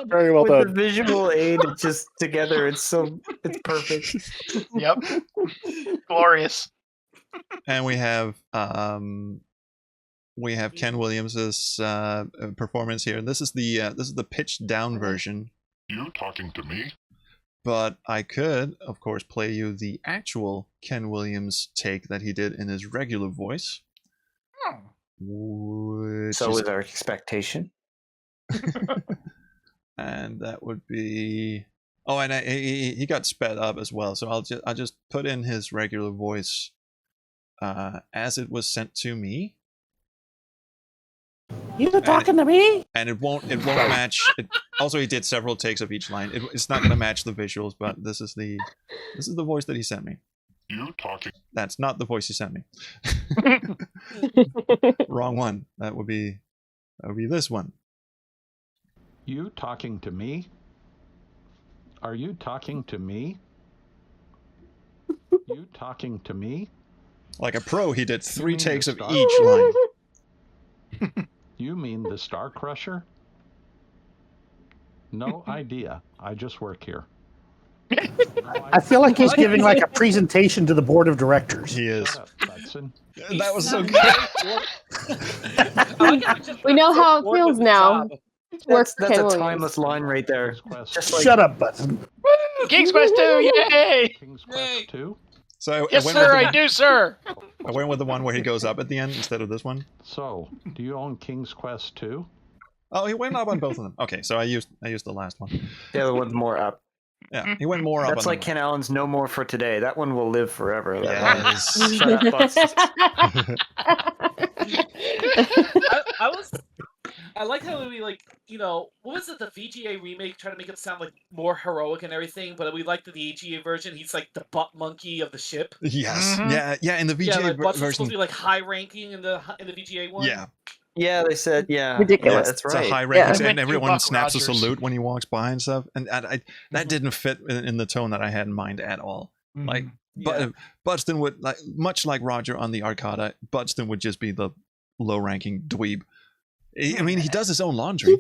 Speaker 8: Very well done.
Speaker 5: The visual aid just together, it's perfect.
Speaker 2: Yep. Glorious.
Speaker 1: And we have Ken Williams's performance here, and this is the pitched down version.
Speaker 11: You talking to me?
Speaker 1: But I could, of course, play you the actual Ken Williams take that he did in his regular voice.
Speaker 5: So was our expectation.
Speaker 1: And that would be. Oh, and he got sped up as well. So I'll just put in his regular voice as it was sent to me.
Speaker 8: You talking to me?
Speaker 1: And it won't match. Also, he did several takes of each line. It's not going to match the visuals, but this is the voice that he sent me.
Speaker 11: You talking?
Speaker 1: That's not the voice he sent me. Wrong one. That would be this one.
Speaker 14: You talking to me? Are you talking to me? You talking to me?
Speaker 1: Like a pro, he did 3 takes of each line.
Speaker 14: You mean the Star Crusher? No idea. I just work here.
Speaker 8: I feel like he's giving like a presentation to the board of directors.
Speaker 1: He is. That was so good.
Speaker 4: We know how it feels now.
Speaker 5: That's a timeless line right there.
Speaker 8: Just like, shut up, Button.
Speaker 2: King's Quest 2, yay!
Speaker 14: King's Quest 2?
Speaker 1: So
Speaker 2: yes, sir, I do, sir.
Speaker 1: I went with the one where he goes up at the end instead of this one.
Speaker 14: So, do you own King's Quest 2?
Speaker 1: Oh, he went up on both of them. Okay, so I used the last one.
Speaker 5: The other one's more up.
Speaker 1: Yeah, he went more up.
Speaker 5: That's like Ken Allen's "No More for Today." That one will live forever.
Speaker 1: Yes.
Speaker 5: Shut up, Bust.
Speaker 3: I like how we what was it? The VGA remake trying to make it sound like more heroic and everything, but we liked the EGA version. He's like the butt monkey of the ship.
Speaker 1: Yes. Mm-hmm. Yeah. In the VGA
Speaker 3: Butt's
Speaker 1: version,
Speaker 3: supposed to be like high ranking in the VGA one.
Speaker 1: Yeah.
Speaker 5: Yeah, they said, yeah.
Speaker 4: Ridiculous.
Speaker 5: Yeah, that's right.
Speaker 1: It's a high ranking, and everyone snaps a salute when he walks by and stuff. And that didn't fit in the tone that I had in mind at all. Mm-hmm. Like, Budston would, much like Roger on the Arcada, Budston would just be the low-ranking dweeb. I mean, he does his own laundry.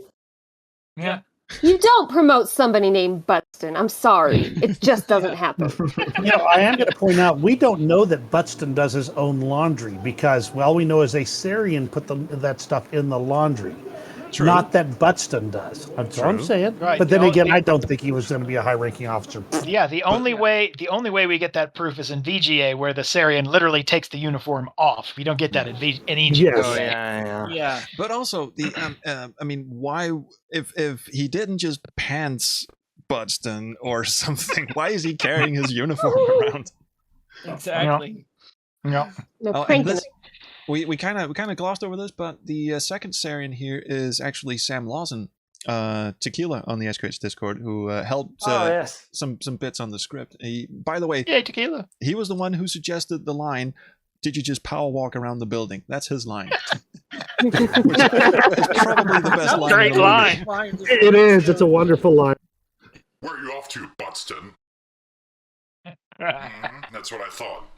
Speaker 3: Yeah.
Speaker 4: You don't promote somebody named Budston. I'm sorry. It just doesn't happen.
Speaker 8: I am going to point out, we don't know that Budston does his own laundry because, well, we know is a Sarian put that stuff in the laundry. True. Not that Budston does. That's what I'm saying. Right. But then again, I don't think he was going to be a high-ranking officer.
Speaker 2: Yeah, the only way we get that proof is in VGA, where the Sarian literally takes the uniform off. We don't get that in Egypt.
Speaker 8: Yes.
Speaker 5: Oh, yeah.
Speaker 1: But also I mean, why if he didn't just pants Budston or something, why is he carrying his uniform around?
Speaker 3: Exactly.
Speaker 2: No.
Speaker 1: We kind of glossed over this, but the second Sarian here is actually Sam Lawson, Tequila on the SQH Discord, who helped some bits on the script. By the way,
Speaker 2: yay, Tequila!
Speaker 1: He was the one who suggested the line, "Did you just power walk around the building?" That's his line. Which is probably the best line.
Speaker 2: Great line.
Speaker 8: It is. It's a wonderful line.
Speaker 11: Where are you off to, Budston? That's what I thought.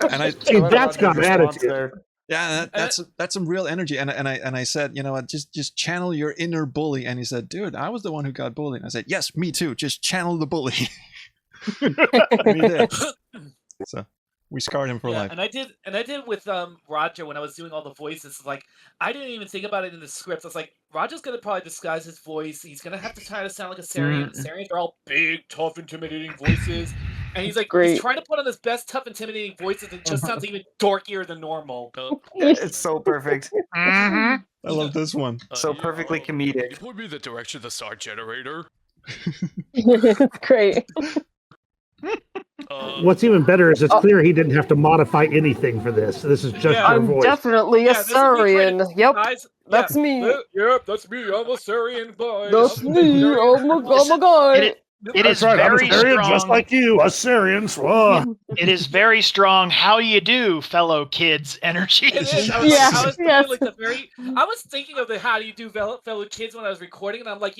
Speaker 1: And
Speaker 8: that's got attitude.
Speaker 1: Yeah, that's some real energy. And I said, just channel your inner bully. And he said, dude, I was the one who got bullied. And I said, yes, me too. Just channel the bully. And he did. So we scarred him for life.
Speaker 3: And I did with Roger when I was doing all the voices. Like, I didn't even think about it in the script. I was like, Roger's gonna probably disguise his voice. He's gonna have to try to sound like a Sarian. Sarians are all big, tough, intimidating voices. And he's like, he's trying to put on his best, tough, intimidating voices, and it just sounds even dorkier than normal.
Speaker 5: It's so perfect.
Speaker 1: I love this one.
Speaker 5: So perfectly comedic.
Speaker 15: Can you point me the direction of the star generator?
Speaker 4: It's great.
Speaker 8: What's even better is it's clear he didn't have to modify anything for this. This is just your
Speaker 4: I'm
Speaker 8: voice.
Speaker 4: definitely a Sarian. Yep, that's me.
Speaker 3: Yep, that's me. I'm a Sarian boy.
Speaker 4: That's me. Oh my god.
Speaker 2: It is
Speaker 8: right.
Speaker 2: very strong.
Speaker 8: Just like you, a Sarian.
Speaker 2: It is very strong. How you do, fellow kids? Energy.
Speaker 3: I was thinking of the how do you do, fellow kids when I was recording, and I'm like,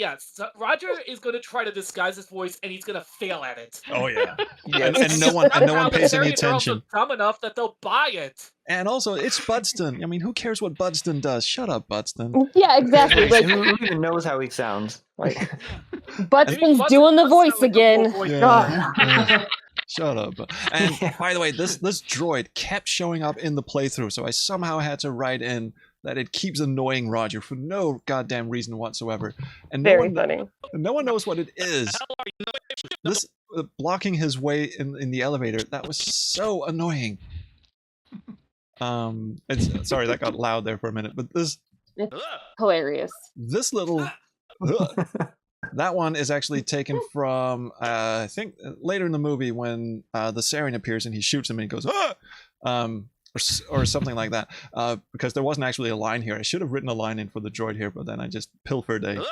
Speaker 3: Roger is going to try to disguise his voice, and he's going to fail at it.
Speaker 1: Oh yeah. And no one pays any attention.
Speaker 3: Dumb enough that they'll buy it.
Speaker 1: And also, it's Budston. I mean, who cares what Budston does? Shut up, Budston.
Speaker 4: Yeah, exactly. Like,
Speaker 5: who even knows how he sounds? Like,
Speaker 4: Budston's doing the voice again.
Speaker 1: Yeah. Shut up. And by the way, this droid kept showing up in the playthrough, so I somehow had to write in that it keeps annoying Roger for no goddamn reason whatsoever. And
Speaker 4: funny.
Speaker 1: No one knows what it is. This blocking his way in the elevator, that was so annoying. Sorry, that got loud there for a minute, but it's
Speaker 4: hilarious.
Speaker 1: This little that one is actually taken from I think later in the movie when the Sarian appears and he shoots him and he goes or something like that. Because there wasn't actually a line here. I should have written a line in for the droid here, but then I just pilfered a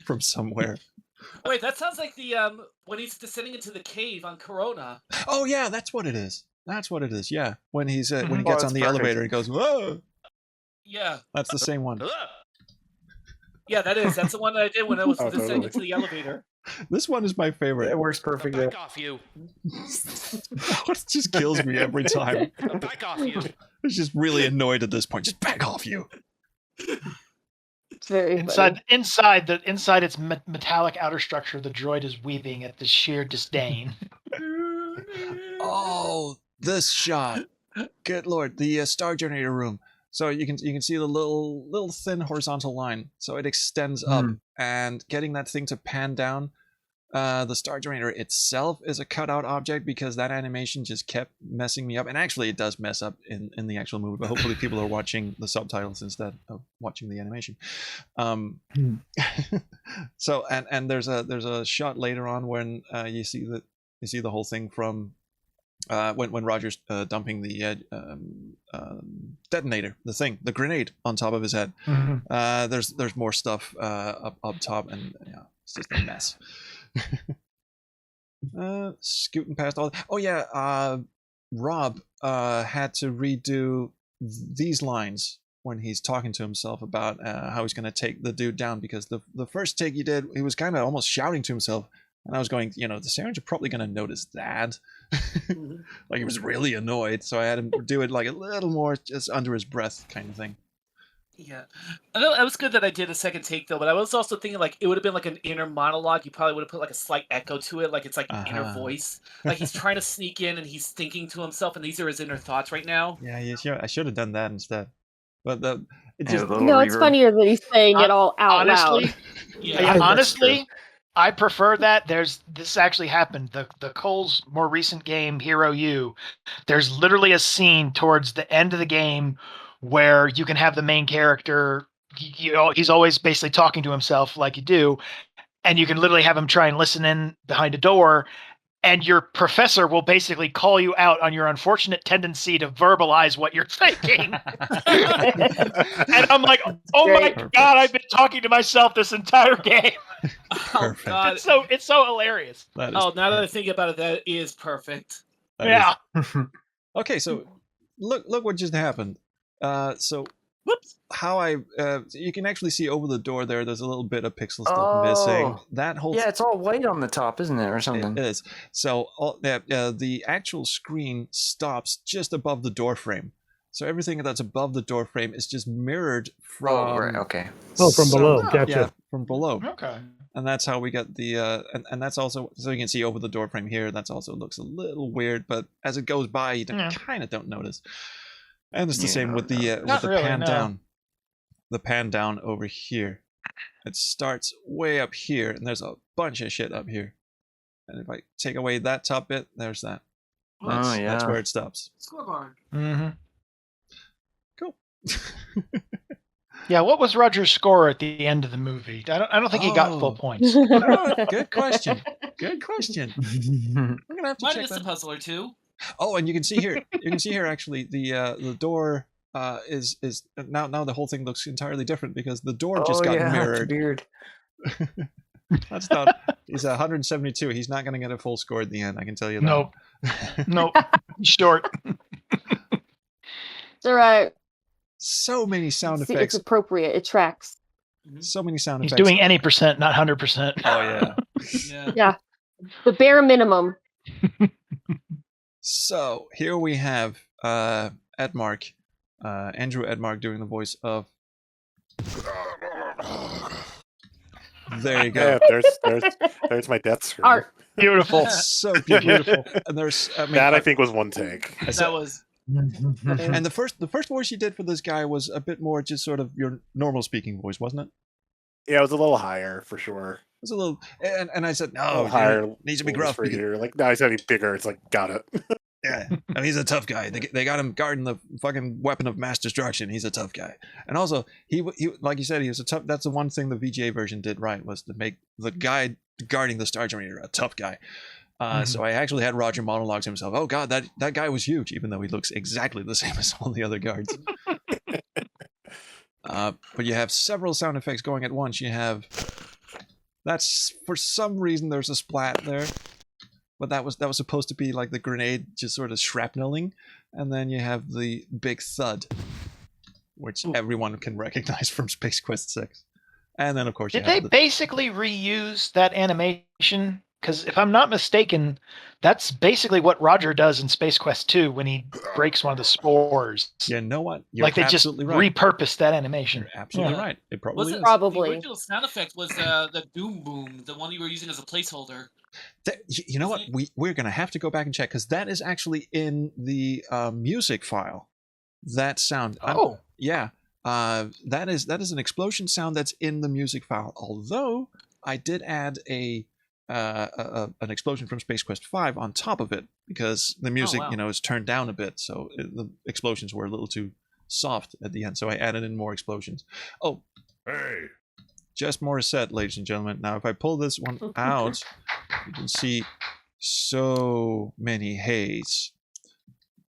Speaker 1: from somewhere.
Speaker 3: Wait, that sounds like the when he's descending into the cave on Corona.
Speaker 1: Oh yeah, that's what it is. That's what it is. Yeah, when he's when he gets on the elevator, he goes, "Whoa!"
Speaker 3: Yeah,
Speaker 1: that's the same one.
Speaker 3: Yeah, that is. That's the one that I did when I was descending into the elevator.
Speaker 1: This one is my favorite.
Speaker 5: It works perfectly.
Speaker 15: Back off you.
Speaker 1: It just kills me every time.
Speaker 15: Back off you.
Speaker 1: I'm just really annoyed at this point. Just back off you.
Speaker 4: It's very
Speaker 2: inside its metallic outer structure. The droid is weeping at the sheer disdain.
Speaker 1: Oh, this shot! Good lord, the star generator room. So you can see the little thin horizontal line. So it extends up, and getting that thing to pan down. The star generator itself is a cutout object because that animation just kept messing me up. And actually, it does mess up in the actual movie. But hopefully, people are watching the subtitles instead of watching the animation. So and there's a shot later on when you see the whole thing from. When Roger's dumping the detonator, the grenade on top of his head. There's more stuff up top, and yeah, it's just a mess. Scooting past all. Oh yeah, Rob had to redo these lines when he's talking to himself about how he's going to take the dude down, because the first take he did, he was kind of almost shouting to himself. And I was going, the Sarans are probably going to notice that. Like, he was really annoyed. So I had him do it like a little more just under his breath kind of thing.
Speaker 3: Yeah. I know it was good that I did a second take, though. But I was also thinking, like, it would have been like an inner monologue. You probably would have put like a slight echo to it. Like, it's like inner voice. Like, he's trying to sneak in and he's thinking to himself. And these are his inner thoughts right now.
Speaker 1: Yeah, I should have done that instead. But
Speaker 4: it's funnier that he's saying it all out loud.
Speaker 2: Honestly, I prefer that. This actually happened. The Cole's more recent game, Hero U, there's literally a scene towards the end of the game where you can have the main character, he's always basically talking to himself like you do, and you can literally have him try and listen in behind a door, and your professor will basically call you out on your unfortunate tendency to verbalize what you're thinking. And I'm like, oh my God, I've been talking to myself this entire game.
Speaker 1: Perfect.
Speaker 3: God.
Speaker 2: It's so hilarious.
Speaker 3: Now that I think about it, that is perfect.
Speaker 2: Yeah.
Speaker 1: Okay, so look what just happened. So
Speaker 3: whoops.
Speaker 1: How you can actually see over the door there. There's a little bit of pixel stuff missing. That whole
Speaker 5: it's all white on the top, isn't it, or something?
Speaker 1: It is. So the actual screen stops just above the door frame. So everything that's above the door frame is just mirrored from.
Speaker 5: Okay.
Speaker 8: From below. Gotcha.
Speaker 1: Yeah, from below.
Speaker 2: Okay.
Speaker 1: And that's how we get the and that's also, so you can see over the door frame here. That's also looks a little weird, but as it goes by, you kind of don't notice. And it's the same with the pan down. The pan down over here. It starts way up here, and there's a bunch of shit up here. And if I take away that top bit, there's that. That's where it stops.
Speaker 3: Scoreboard.
Speaker 2: Mm-hmm.
Speaker 1: Cool.
Speaker 2: Yeah, what was Roger's score at the end of the movie? I don't think he got full points.
Speaker 1: Good question. Good question. I'm gonna have to check that.
Speaker 3: A puzzle or two.
Speaker 1: Oh, and you can see here. You can see here actually the door is now the whole thing looks entirely different because the door just got mirrored.
Speaker 5: Weird.
Speaker 1: That's not. He's 172. He's not going to get a full score at the end. I can tell you that.
Speaker 2: Nope. Short.
Speaker 4: It's all right.
Speaker 1: So many sound effects.
Speaker 4: It's appropriate. It tracks.
Speaker 1: So many sound
Speaker 2: He's
Speaker 1: effects.
Speaker 2: doing any percent, not 100%.
Speaker 1: Oh
Speaker 4: yeah. The bare minimum.
Speaker 1: So here we have Edmark, Andrew Edmark doing the voice of. There you go.
Speaker 16: Yeah, there's my death screen.
Speaker 4: Art.
Speaker 2: Beautiful.
Speaker 1: So beautiful. And there's
Speaker 16: that I think was one take.
Speaker 3: That was.
Speaker 1: And the first voice you did for this guy was a bit more just sort of your normal speaking voice, wasn't it?
Speaker 16: Yeah, it was a little higher for sure.
Speaker 1: It was a little, and I said no,
Speaker 16: higher.
Speaker 1: Needs to be gruff.
Speaker 16: For you. Like no, he's gotta be bigger. It's like got it.
Speaker 1: Yeah, I mean, he's a tough guy. They got him guarding the fucking weapon of mass destruction. He's a tough guy, and also he like you said, he was a tough. That's the one thing the VGA version did right, was to make the guy guarding the Star Generator a tough guy. So I actually had Roger monologue to himself. Oh God, that guy was huge, even though he looks exactly the same as all the other guards. But you have several sound effects going at once. You have for some reason there's a splat there, but that was supposed to be like the grenade just sort of shrapneling, and then you have the big thud, which everyone can recognize from Space Quest 6. And then of course
Speaker 2: Did they basically reuse that animation? Because if I'm not mistaken, that's basically what Roger does in Space Quest 2 when he breaks one of the spores.
Speaker 1: You know what? You're
Speaker 2: like they just
Speaker 1: right.
Speaker 2: repurposed that animation.
Speaker 1: You're absolutely right. It probably is.
Speaker 3: The original sound effect was the Doom Boom, the one you were using as a placeholder.
Speaker 1: You know what? We're going to have to go back and check, because that is actually in the music file. That sound. Yeah. That is an explosion sound that's in the music file. Although I did add an explosion from Space Quest 5 on top of it, because the music, is turned down a bit, so the explosions were a little too soft at the end. So I added in more explosions. Oh,
Speaker 11: hey,
Speaker 1: Jess Morissette, ladies and gentlemen. Now, if I pull this one out, you can see so many haze.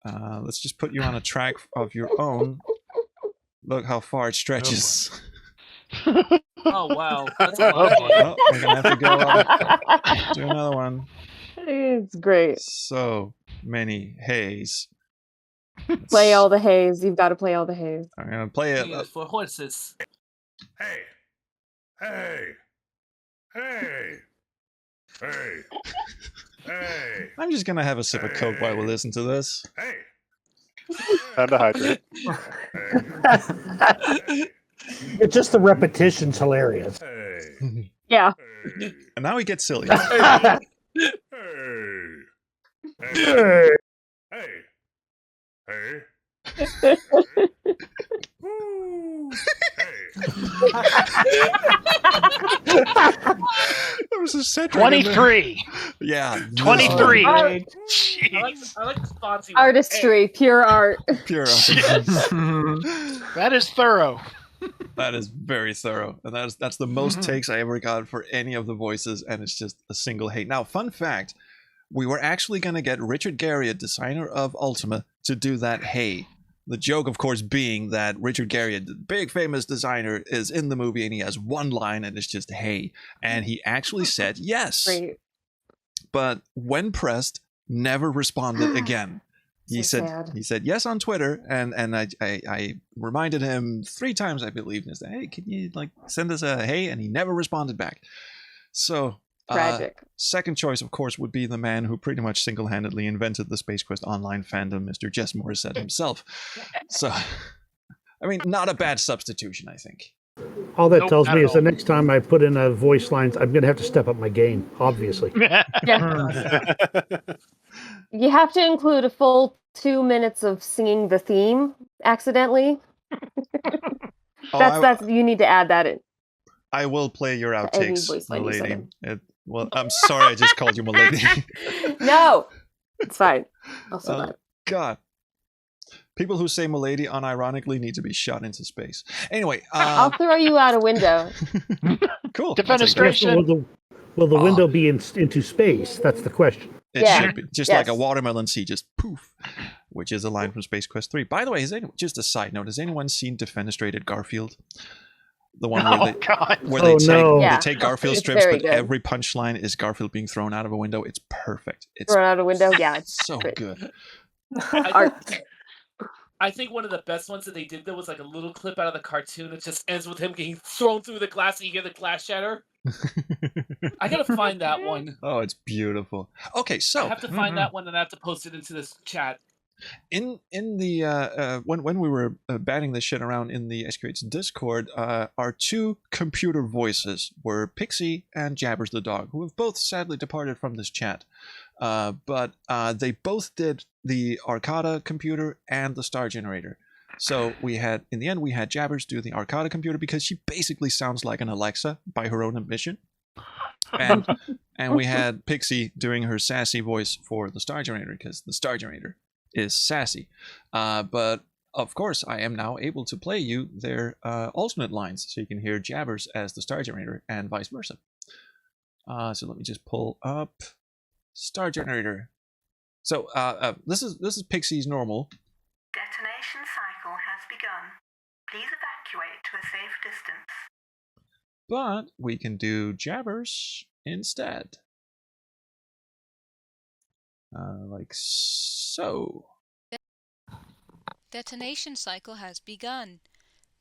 Speaker 1: Let's just put you on a track of your own. Look how far it stretches.
Speaker 3: Oh wow, that's a lot.
Speaker 1: Well, we're gonna have to go do another one.
Speaker 4: It's great.
Speaker 1: So many haze.
Speaker 4: Play all the haze. You've got to play all the haze.
Speaker 1: I'm gonna play it
Speaker 3: for horses.
Speaker 11: Hey, hey, hey, hey, hey.
Speaker 1: I'm just gonna have a sip of Coke while we listen to this.
Speaker 11: Hey.
Speaker 16: Time to hydrate.
Speaker 8: It's just the repetition's hilarious.
Speaker 4: Yeah.
Speaker 1: And now he gets silly.
Speaker 11: Hey. Hey. Hey. Hey.
Speaker 1: That was a set.
Speaker 2: 23.
Speaker 1: Yeah.
Speaker 2: 23.
Speaker 3: I like the Fonzie
Speaker 4: Artistry, pure art.
Speaker 1: Pure art.
Speaker 2: That is thorough.
Speaker 1: That is very thorough, and that's the most takes I ever got for any of the voices, and it's just a single hate. Now, fun fact, we were actually going to get Richard Garriott, designer of Ultima, to do that hey. The joke, of course, being that Richard Garriott, the big famous designer, is in the movie and he has one line and it's just hey. And he actually said yes.
Speaker 4: Great.
Speaker 1: But when pressed, never responded again. He said yes on Twitter, and I reminded him 3 times, I believe, and said, hey, can you send us a hey? And he never responded back. So
Speaker 4: tragic.
Speaker 1: Second choice, of course, would be the man who pretty much single-handedly invented the Space Quest Online fandom, Mr. Jess Morissette himself. So, I mean, not a bad substitution, I think.
Speaker 8: All that tells me is the next time I put in a voice lines, I'm going to have to step up my game, obviously.
Speaker 4: Yeah. You have to include a full 2 minutes of singing the theme accidentally. That's you need to add that in.
Speaker 1: I will play your outtakes, milady. Well, I'm sorry I just called you milady.
Speaker 4: No, it's fine. Also not.
Speaker 1: God. People who say milady unironically need to be shot into space. Anyway.
Speaker 4: I'll throw you out a window.
Speaker 1: Cool.
Speaker 2: Defenestration.
Speaker 8: Will the window be into space? That's the question.
Speaker 1: It should be. Just like a watermelon seed, just poof. Which is a line from Space Quest 3. By the way, just a side note, has anyone seen Defenestrated Garfield? The one where they take Garfield strips, but every punchline is Garfield being thrown out of a window. It's perfect. It's
Speaker 4: thrown out a window? Yeah, it's
Speaker 1: so
Speaker 4: great.
Speaker 1: good.
Speaker 3: I think one of the best ones that they did, though, was like a little clip out of the cartoon. It just ends with him getting thrown through the glass and you hear the glass shatter. I gotta find that one.
Speaker 1: Oh, it's beautiful. Okay, so
Speaker 3: I have to find that one and I have to post it into this chat.
Speaker 1: In the when we were batting this shit around in the SQH Discord, our 2 computer voices were Pixie and Jabbers the dog, who have both sadly departed from this chat. But they both did the Arcada computer and the Star Generator. So in the end, we had Jabbers do the Arcada computer because she basically sounds like an Alexa by her own admission. And we had Pixie doing her sassy voice for the Star Generator because the Star Generator is sassy. But of course, I am now able to play you their alternate lines so you can hear Jabbers as the Star Generator and vice versa. So let me just pull up Star Generator. So this is Pixie's normal.
Speaker 10: Detonation cycle has begun. Please evacuate to a safe distance.
Speaker 1: But we can do Jabbers instead. Like so.
Speaker 17: Detonation cycle has begun.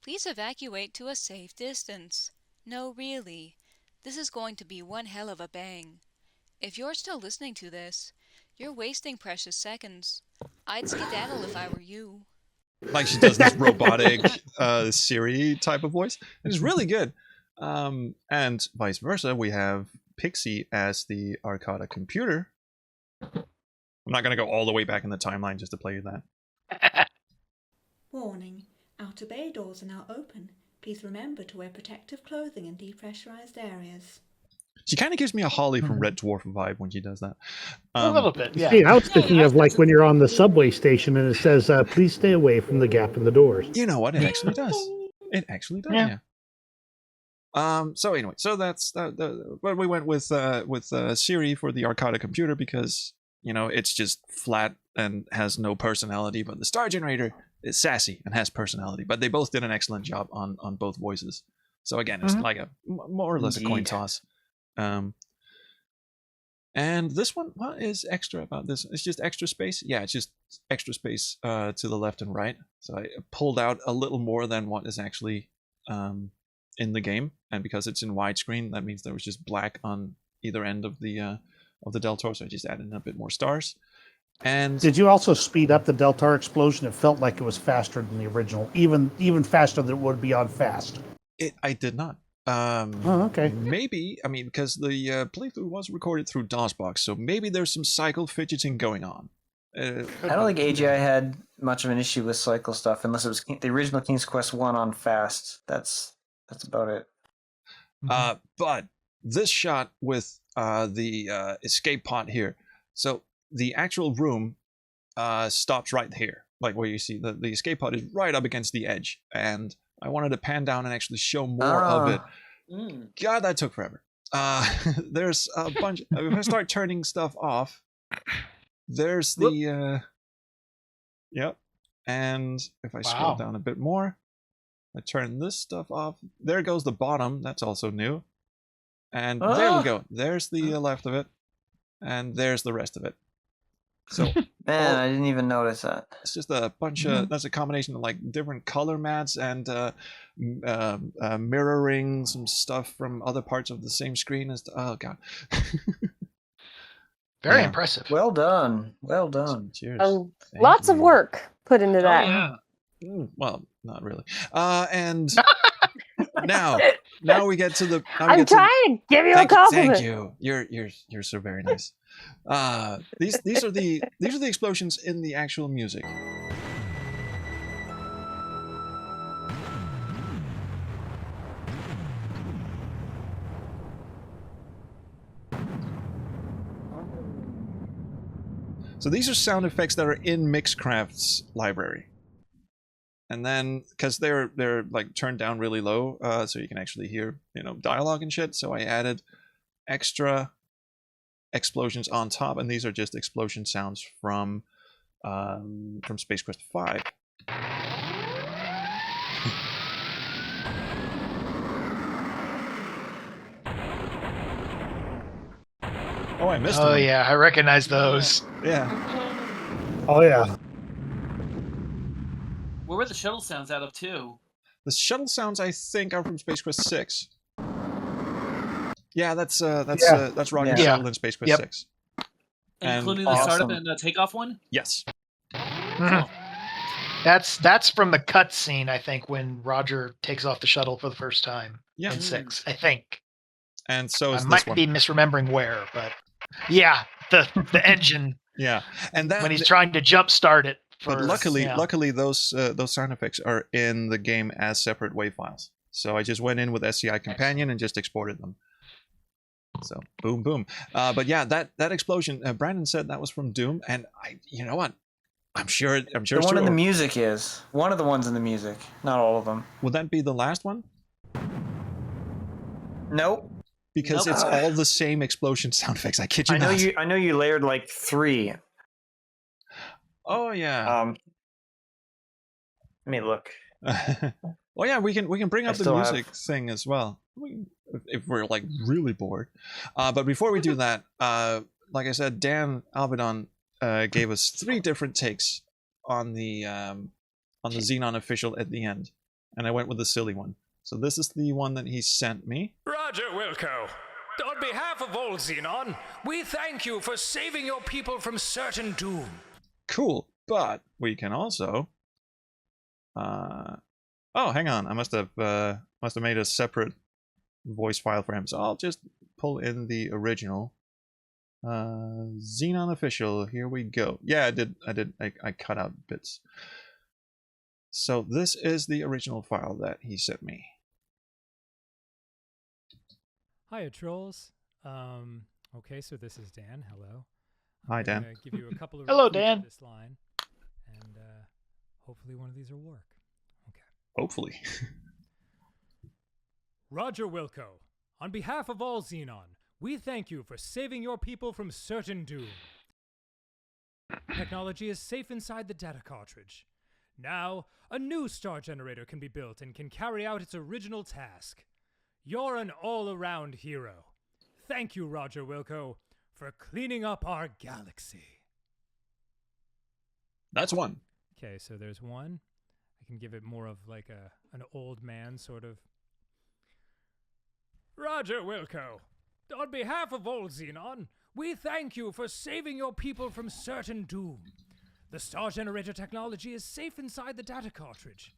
Speaker 17: Please evacuate to a safe distance. No, really. This is going to be one hell of a bang. If you're still listening to this, you're wasting precious seconds. I'd skedaddle if I were you.
Speaker 1: Like she does this robotic Siri type of voice. It's really good. And vice versa, we have Pixie as the Arcada computer. I'm not going to go all the way back in the timeline just to play you that.
Speaker 18: Warning. Outer bay doors are now open. Please remember to wear protective clothing in depressurized areas.
Speaker 1: She kind of gives me a Holly from Red Dwarf vibe when she does that.
Speaker 2: A little bit, yeah.
Speaker 8: See, I was thinking of like when you're on the subway station and it says, please stay away from the gap in the doors.
Speaker 1: You know what? It actually does. It actually does, yeah. So anyway, so that's but we went with Siri for the Arcada computer because, you know, it's just flat and has no personality, but the Star Generator is sassy and has personality. But they both did an excellent job on both voices. So again, it's like a more or less a coin toss. And this one, what is extra about this? It's just extra space. Yeah, it's just extra space to the left and right. So I pulled out a little more than what is actually in the game, and because it's in widescreen, that means there was just black on either end of the Del Toro. So I just added in a bit more stars. And
Speaker 8: did you also speed up the Del Toro explosion? It felt like it was faster than the original, even faster than it would be on fast.
Speaker 1: I did not.
Speaker 8: Okay.
Speaker 1: Maybe, I mean, because the playthrough was recorded through DOSBox, so maybe there's some cycle fidgeting going on.
Speaker 5: I don't think AGI had much of an issue with cycle stuff, unless it was the original King's Quest 1 on fast. That's about it.
Speaker 1: But this shot with the escape pod here, so the actual room stops right here, like where you see the escape pod is right up against the edge, and I wanted to pan down and actually show more of it. God, that took forever. There's a bunch. If I start turning stuff off, there's the yep. And if I scroll down a bit more, I turn this stuff off. There goes the bottom. That's also new. And there we go. There's the left of it, and there's the rest of it. So
Speaker 5: man, I didn't even notice that.
Speaker 1: It's just a bunch of, that's a combination of like different color mats and mirroring some stuff from other parts of the same screen. Oh god.
Speaker 2: Very impressive.
Speaker 5: Well done. Well done.
Speaker 1: Cheers.
Speaker 4: Lots of work put into that.
Speaker 3: Yeah.
Speaker 1: Well, not really. And now we get to the.
Speaker 4: I'm trying to give you a compliment.
Speaker 1: Thank you. You're so very nice. These are the explosions in the actual music. So these are sound effects that are in Mixcraft's library. And then, because they're like turned down really low, so you can actually hear, you know, dialogue and shit. So I added extra explosions on top, and these are just explosion sounds from Space Quest 5. Oh, I missed them.
Speaker 2: Oh yeah, I recognize those.
Speaker 1: Yeah.
Speaker 8: Oh yeah.
Speaker 3: Where were the shuttle sounds out of too?
Speaker 1: The shuttle sounds, I think, are from Space Quest 6. Yeah, that's Roger's shuttle in Space Quest 6.
Speaker 3: Including the startup and takeoff one?
Speaker 1: Yes.
Speaker 2: Mm-hmm. That's from the cutscene, I think, when Roger takes off the shuttle for the first time in 6, I think.
Speaker 1: And so is
Speaker 2: I
Speaker 1: this
Speaker 2: might be misremembering where, but yeah, the engine.
Speaker 1: Yeah, and that
Speaker 2: when he's trying to jump start it.
Speaker 1: But luckily, those sound effects are in the game as separate WAV files. So I just went in with SCI Companion and just exported them. So boom, boom. But yeah, that explosion. Brandon said that was from Doom, and you know what? I'm sure.
Speaker 5: The one in the music is one of the ones in the music, not all of them.
Speaker 1: Would that be the last one?
Speaker 5: Nope.
Speaker 1: because it's all the same explosion sound effects. I kid you not.
Speaker 5: I know you layered like 3.
Speaker 1: Oh yeah.
Speaker 5: Let me look.
Speaker 1: Well, yeah, we can bring up the music thing as well if we're like really bored. But before we do that, like I said, Dan Alvedon gave us 3 different takes on the Xenon official at the end, and I went with the silly one. So this is the one that he sent me.
Speaker 19: Roger Wilco. On behalf of all Xenon, we thank you for saving your people from certain doom.
Speaker 1: Cool, but we can also. Oh, hang on. I must have made a separate voice file for him. So I'll just pull in the original. Xenon official. Here we go. Yeah, I did. I cut out bits. So this is the original file that he sent me.
Speaker 20: Hiya, trolls. Okay, so this is Dan. Hello.
Speaker 1: Hi, Dan.
Speaker 20: I'm gonna give you a couple of
Speaker 2: Hello,
Speaker 20: repeats
Speaker 2: Dan.
Speaker 20: of this line, and hopefully one of these will work.
Speaker 1: Hopefully.
Speaker 20: Roger Wilco. On behalf of all Xenon, we thank you for saving your people from certain doom. Technology is safe inside the data cartridge. Now, a new star generator can be built and can carry out its original task. You're an all-around hero. Thank you, Roger Wilco, for cleaning up our galaxy.
Speaker 1: That's one.
Speaker 20: Okay, so there's one. I can give it more of like an old man sort of. Roger Wilco, on behalf of all Xenon, we thank you for saving your people from certain doom. The star generator technology is safe inside the data cartridge.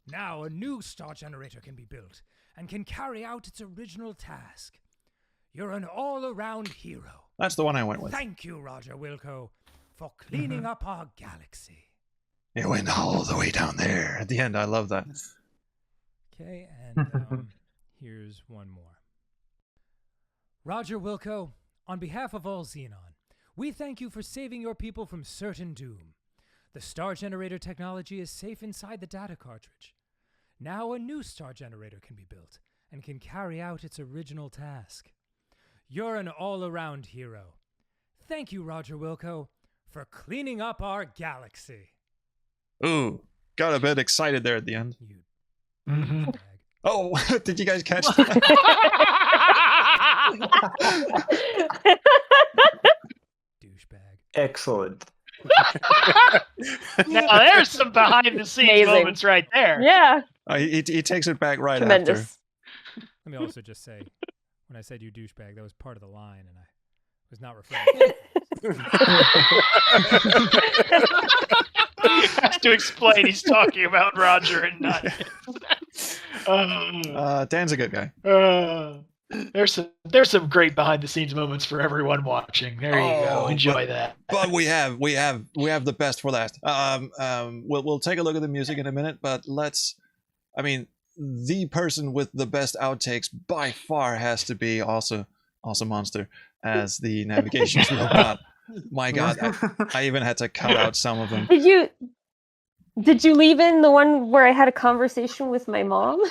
Speaker 20: Now a new star generator can be built and can carry out its original task. You're an all-around hero.
Speaker 1: That's the one I went with.
Speaker 20: Thank you, Roger Wilco, for cleaning up our galaxy.
Speaker 1: It went all the way down there at the end. I love that.
Speaker 20: Okay, and here's one more. Roger Wilco, on behalf of all Xenon, we thank you for saving your people from certain doom. The star generator technology is safe inside the data cartridge. Now a new star generator can be built and can carry out its original task. You're an all-around hero. Thank you, Roger Wilco, for cleaning up our galaxy.
Speaker 1: Ooh, got a bit excited there at the end.
Speaker 2: Mm-hmm.
Speaker 1: Oh, did you guys catch that?
Speaker 20: Douchebag.
Speaker 5: Excellent.
Speaker 2: Now there's some behind-the-scenes moments right there.
Speaker 4: Yeah.
Speaker 1: He takes it back right
Speaker 4: Tremendous.
Speaker 1: after.
Speaker 20: Let me also just say, when I said you douchebag, that was part of the line, and I was not referring
Speaker 2: He has to explain he's talking about Roger and not.
Speaker 1: Dan's a good guy.
Speaker 2: There's some great behind the scenes moments for everyone watching. There you go. Enjoy that.
Speaker 1: But we have the best for last. We'll take a look at the music in a minute, but the person with the best outtakes by far has to be also Monster as the navigations robot. My God, I even had to cut out some of them.
Speaker 4: Did you leave in the one where I had a conversation with my mom?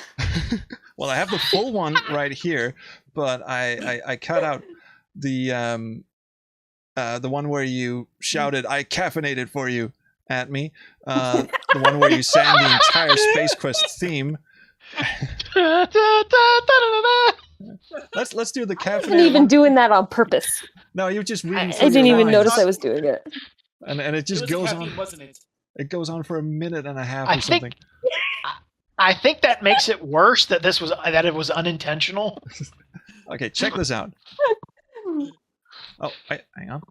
Speaker 1: Well, I have the full one right here, but I cut out the one where you shouted "I caffeinated for you" at me. The one where you sang the entire Space Quest theme. Let's do the caffeinated.
Speaker 4: I wasn't even doing that on purpose.
Speaker 1: No, you're just reading.
Speaker 4: I didn't even notice I was doing it.
Speaker 1: And it just goes on.
Speaker 3: Wasn't it?
Speaker 1: It goes on for a minute and a half or something.
Speaker 2: I think that makes it worse that it was unintentional.
Speaker 1: Okay, check this out. Oh, hang on.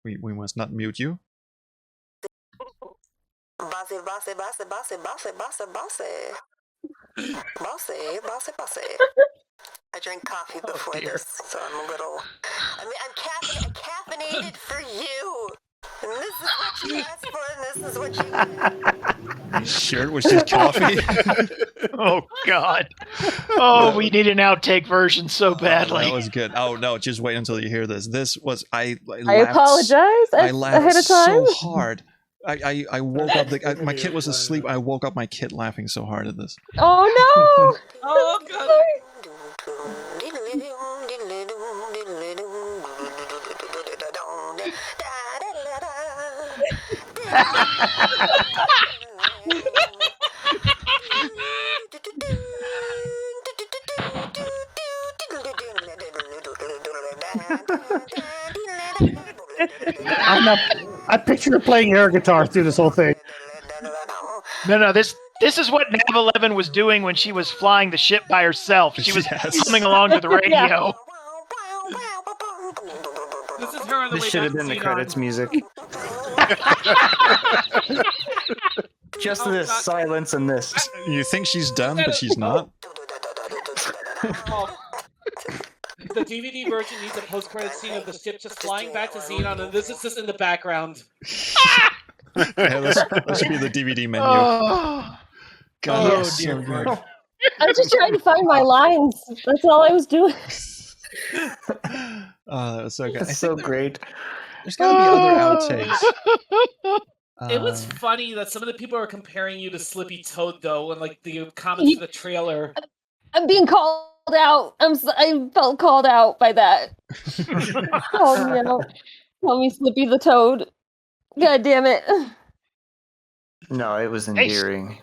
Speaker 1: We must not mute you.
Speaker 10: Bossy, bossy, bossy, bossy, bossy, bossy, bossy. Bossy, bossy, bossy. I drank coffee before this, so I'm caffeinated for you. And this is what you asked for, and this is what you...
Speaker 1: Sure, it was just coffee.
Speaker 2: Oh, God. Oh, we need an outtake version so badly.
Speaker 1: That was good. Oh, no, just wait until you hear this. This was... I
Speaker 4: apologize
Speaker 1: I laughed
Speaker 4: ahead of time.
Speaker 1: so hard. I woke up... my kid was asleep. I woke up my kid laughing so hard at this.
Speaker 4: Oh, no!
Speaker 3: Oh, God.
Speaker 8: I picture her playing air guitar through this whole thing.
Speaker 2: No, this is what Nav 11 was doing when she was flying the ship by herself. She was humming along to the radio.
Speaker 3: This is her on the
Speaker 5: This
Speaker 3: way
Speaker 5: should
Speaker 3: back
Speaker 5: have been
Speaker 3: to
Speaker 5: the
Speaker 3: Xenon.
Speaker 5: credits music. Just this silence and this.
Speaker 1: You think she's done, but she's not.
Speaker 3: The DVD version needs a post-credit scene of the ship just flying back to Xenon, and this is just in the background.
Speaker 1: Yeah, that should be the DVD menu. God,
Speaker 2: yes.
Speaker 1: so good.
Speaker 4: I was just trying to find my lines. That's all I was doing.
Speaker 1: Oh, that was so good.
Speaker 5: That's so great.
Speaker 1: There's got to be other outtakes.
Speaker 3: It was funny that some of the people are comparing you to Slippy Toad, though, and like the comments for the trailer.
Speaker 4: I'm being called out. I felt called out by that. Called me out. Call me Slippy the Toad. God damn it.
Speaker 5: No, it was endearing.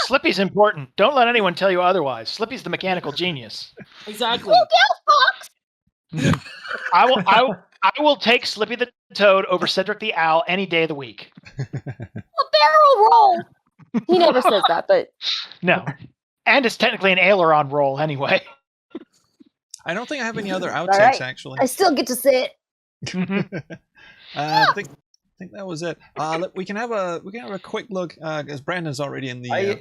Speaker 2: Slippy's important. Don't let anyone tell you otherwise. Slippy's the mechanical genius.
Speaker 3: Exactly.
Speaker 4: Look out, Fox!
Speaker 2: I will take Slippy the Toad over Cedric the Owl any day of the week.
Speaker 4: A barrel roll! He never says that, but...
Speaker 2: No. And it's technically an aileron roll anyway.
Speaker 1: I don't think I have any other outtakes,
Speaker 4: All right.
Speaker 1: actually.
Speaker 4: I still get to say it.
Speaker 1: I think that was it. We can have a quick look because Brandon's already in the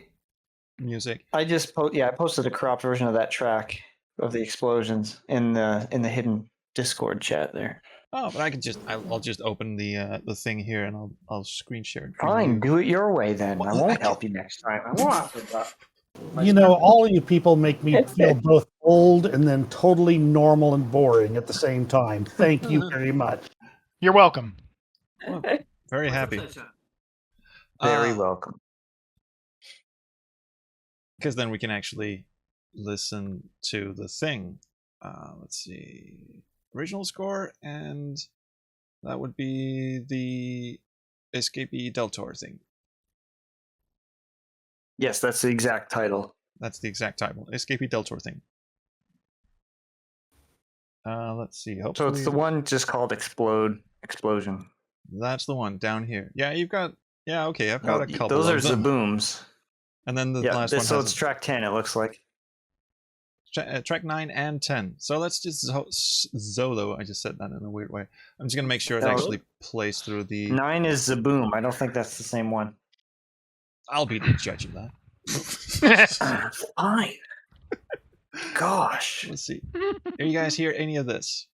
Speaker 1: music.
Speaker 5: I just I posted a cropped version of that track of the explosions in the hidden Discord chat there.
Speaker 1: Oh, but I'll just open the thing here and I'll screen share it.
Speaker 5: Fine, do it your way then. I won't help you next time. I won't.
Speaker 8: You know, all of you people make me feel both old and then totally normal and boring at the same time. Thank you very much.
Speaker 2: You're welcome.
Speaker 1: Well, very happy.
Speaker 5: Very welcome.
Speaker 1: Because then we can actually listen to the thing. Let's see. Original score, and that would be the Escapee Del Toro thing.
Speaker 5: Yes, that's the exact title.
Speaker 1: That's the exact title. Escapee Del Toro thing. Let's see. Hopefully...
Speaker 5: So it's the one just called Explosion.
Speaker 1: That's the one down here. Yeah, you've got... Yeah, okay, I've got a couple
Speaker 5: Those
Speaker 1: of
Speaker 5: are
Speaker 1: them.
Speaker 5: Zabooms.
Speaker 1: And then the last one
Speaker 5: So
Speaker 1: has
Speaker 5: it's track 10, it looks like.
Speaker 1: track 9 and 10. So let's just Zolo. I just said that in a weird way. I'm just going to make sure it actually plays through the...
Speaker 5: 9 is Zaboom. I don't think that's the same one.
Speaker 1: I'll be the judge of that.
Speaker 5: Fine. Gosh.
Speaker 1: Let's see. Are you guys hear any of this?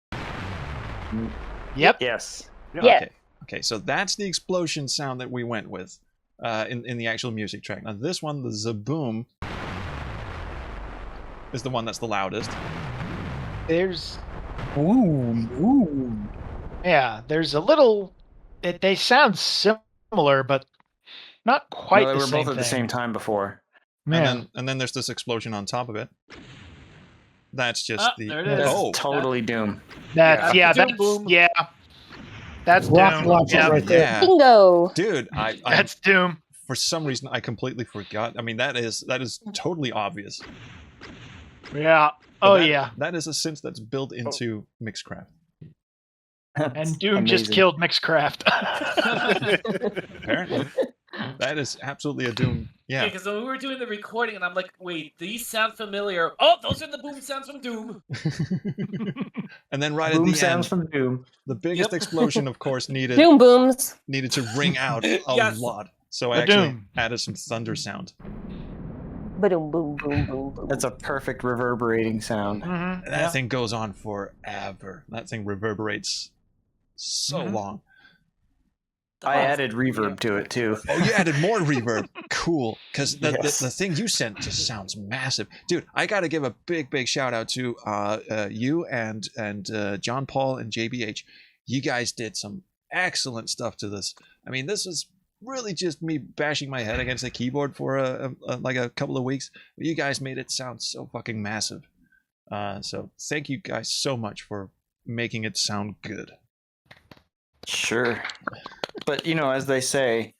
Speaker 2: Yep.
Speaker 5: Yes.
Speaker 1: Okay. Okay, so that's the explosion sound that we went with in the actual music track. Now this one, the Zaboom, is the one that's the loudest.
Speaker 2: There's... Ooh. Yeah, there's a little... They sound similar, but not quite
Speaker 5: they
Speaker 2: the
Speaker 5: were
Speaker 2: same
Speaker 5: both at the
Speaker 2: thing.
Speaker 5: same time before.
Speaker 2: Yeah.
Speaker 1: And then there's this explosion on top of it. That's just the...
Speaker 3: there it is.
Speaker 5: That's
Speaker 1: Oh!
Speaker 5: totally Doom.
Speaker 2: That's That's
Speaker 8: Rock
Speaker 2: Doom.
Speaker 8: launcher
Speaker 2: Yeah.
Speaker 8: right there.
Speaker 1: Yeah.
Speaker 4: Bingo!
Speaker 1: Dude, I
Speaker 2: That's Doom.
Speaker 1: for some reason I completely forgot. I mean, that is totally obvious.
Speaker 2: Yeah.
Speaker 1: But
Speaker 2: Oh,
Speaker 1: that-
Speaker 2: yeah.
Speaker 1: That is a synth that's built into Mixcraft.
Speaker 2: And Doom just
Speaker 5: amazing.
Speaker 2: killed Mixcraft.
Speaker 1: Apparently. That is absolutely a Doom. Yeah.
Speaker 3: Because when we were doing the recording, and I'm like, wait, these sound familiar. Oh, those are the boom sounds from Doom.
Speaker 1: And then right
Speaker 5: Boom
Speaker 1: at the
Speaker 5: sounds
Speaker 1: end,
Speaker 5: from Doom.
Speaker 1: the biggest explosion, of course, needed
Speaker 4: Doom booms.
Speaker 1: to ring out a
Speaker 3: Yes.
Speaker 1: lot. So I
Speaker 2: The
Speaker 1: actually
Speaker 2: Doom.
Speaker 1: added some thunder sound.
Speaker 4: Boom, boom, boom, boom, boom.
Speaker 5: That's a perfect reverberating sound.
Speaker 2: Mhm.
Speaker 1: That thing goes on forever. That thing reverberates so long.
Speaker 5: I added reverb to it too.
Speaker 1: Oh, you added more reverb. Cool. Because
Speaker 5: Yes.
Speaker 1: the thing you sent just sounds massive. Dude, I got to give a big shout out to you and John Paul and JBH. You guys did some excellent stuff to this. I mean, this is really just me bashing my head against the keyboard for like a couple of weeks. But you guys made it sound so fucking massive. So thank you guys so much for making it sound good.
Speaker 5: Sure. But as they say,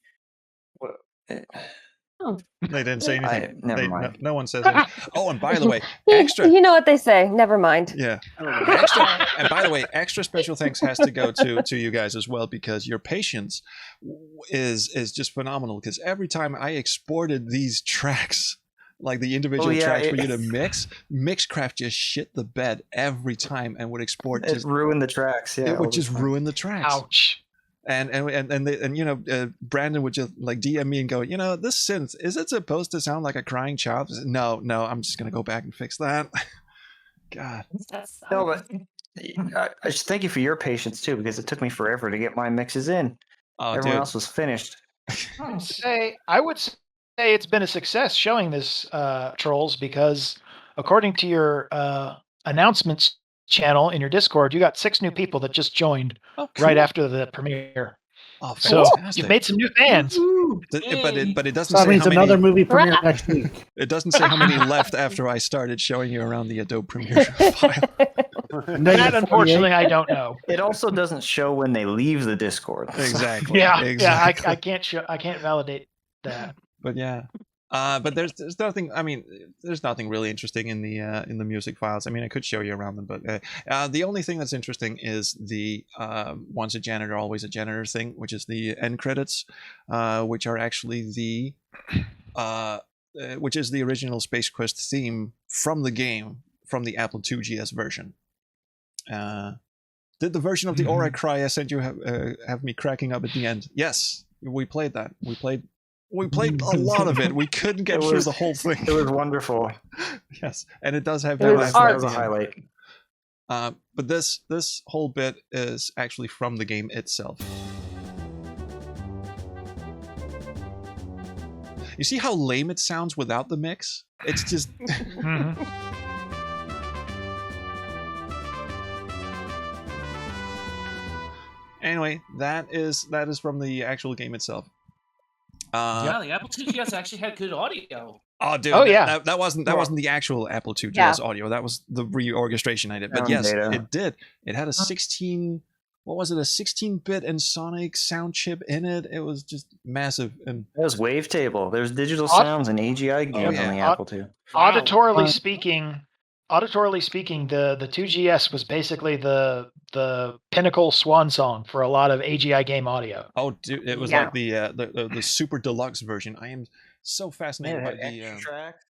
Speaker 1: they didn't say anything.
Speaker 5: Never mind.
Speaker 1: No one says anything. Oh, and by the way,
Speaker 4: You know what they say. Never mind.
Speaker 1: Yeah. Extra, and by the way, extra special thanks has to go to you guys as well, because your patience is just phenomenal. Because every time I exported these tracks, like the individual tracks for you to mix, Mixcraft just shit the bed every time and would export.
Speaker 5: It ruined the tracks. Yeah,
Speaker 1: it would just ruin the tracks.
Speaker 2: Ouch.
Speaker 1: And Brandon would just like DM me and go, this synth, is it supposed to sound like a crying child? No, I'm just gonna go back and fix that. God.
Speaker 5: No, but I just thank you for your patience too, because it took me forever to get my mixes in. Everyone else was finished.
Speaker 2: I would say it's been a success showing this, Trolls, because according to your announcements channel in your Discord, you got 6 new people that just joined right after the premiere.
Speaker 1: Oh,
Speaker 2: so
Speaker 1: fantastic.
Speaker 2: you've made some new fans.
Speaker 1: But it doesn't
Speaker 8: So that
Speaker 1: say
Speaker 8: means
Speaker 1: how many,
Speaker 8: another movie premiere next week.
Speaker 1: It doesn't say how many left after I started showing you around the Adobe Premiere file.
Speaker 2: That, unfortunately, I don't know.
Speaker 5: It also doesn't show when they leave the Discord.
Speaker 1: Exactly.
Speaker 2: Exactly. I can't validate that.
Speaker 1: But yeah. But there's nothing. I mean, there's nothing really interesting in the music files. I mean, I could show you around them, but the only thing that's interesting is the once a janitor, always a janitor thing, which is the end credits, which are actually which is the original Space Quest theme from the game, from the Apple II GS version. Did the version of the Aura Cry I sent you have me cracking up at the end? Yes, we played that. We played a lot of it. We couldn't get through the whole thing.
Speaker 5: It was wonderful.
Speaker 1: Yes, and it does have
Speaker 5: that was a highlight.
Speaker 1: But this whole bit is actually from the game itself. You see how lame it sounds without the mix? It's just. Anyway, that is from the actual game itself.
Speaker 3: Yeah, the Apple II GS actually had good audio.
Speaker 1: Oh, dude! That wasn't the actual Apple II GS audio. That was the reorchestration I did. But yes, it did. It had a 16. What was it? A 16-bit and Sonic sound chip in it. It was just massive. And
Speaker 5: it was wavetable. There's digital sounds and AGI games on the Apple II.
Speaker 2: Auditorily speaking, the 2GS was basically the pinnacle swan song for a lot of AGI game audio.
Speaker 1: Oh, dude, it was like the super deluxe version. I am so fascinated by the
Speaker 5: tracks.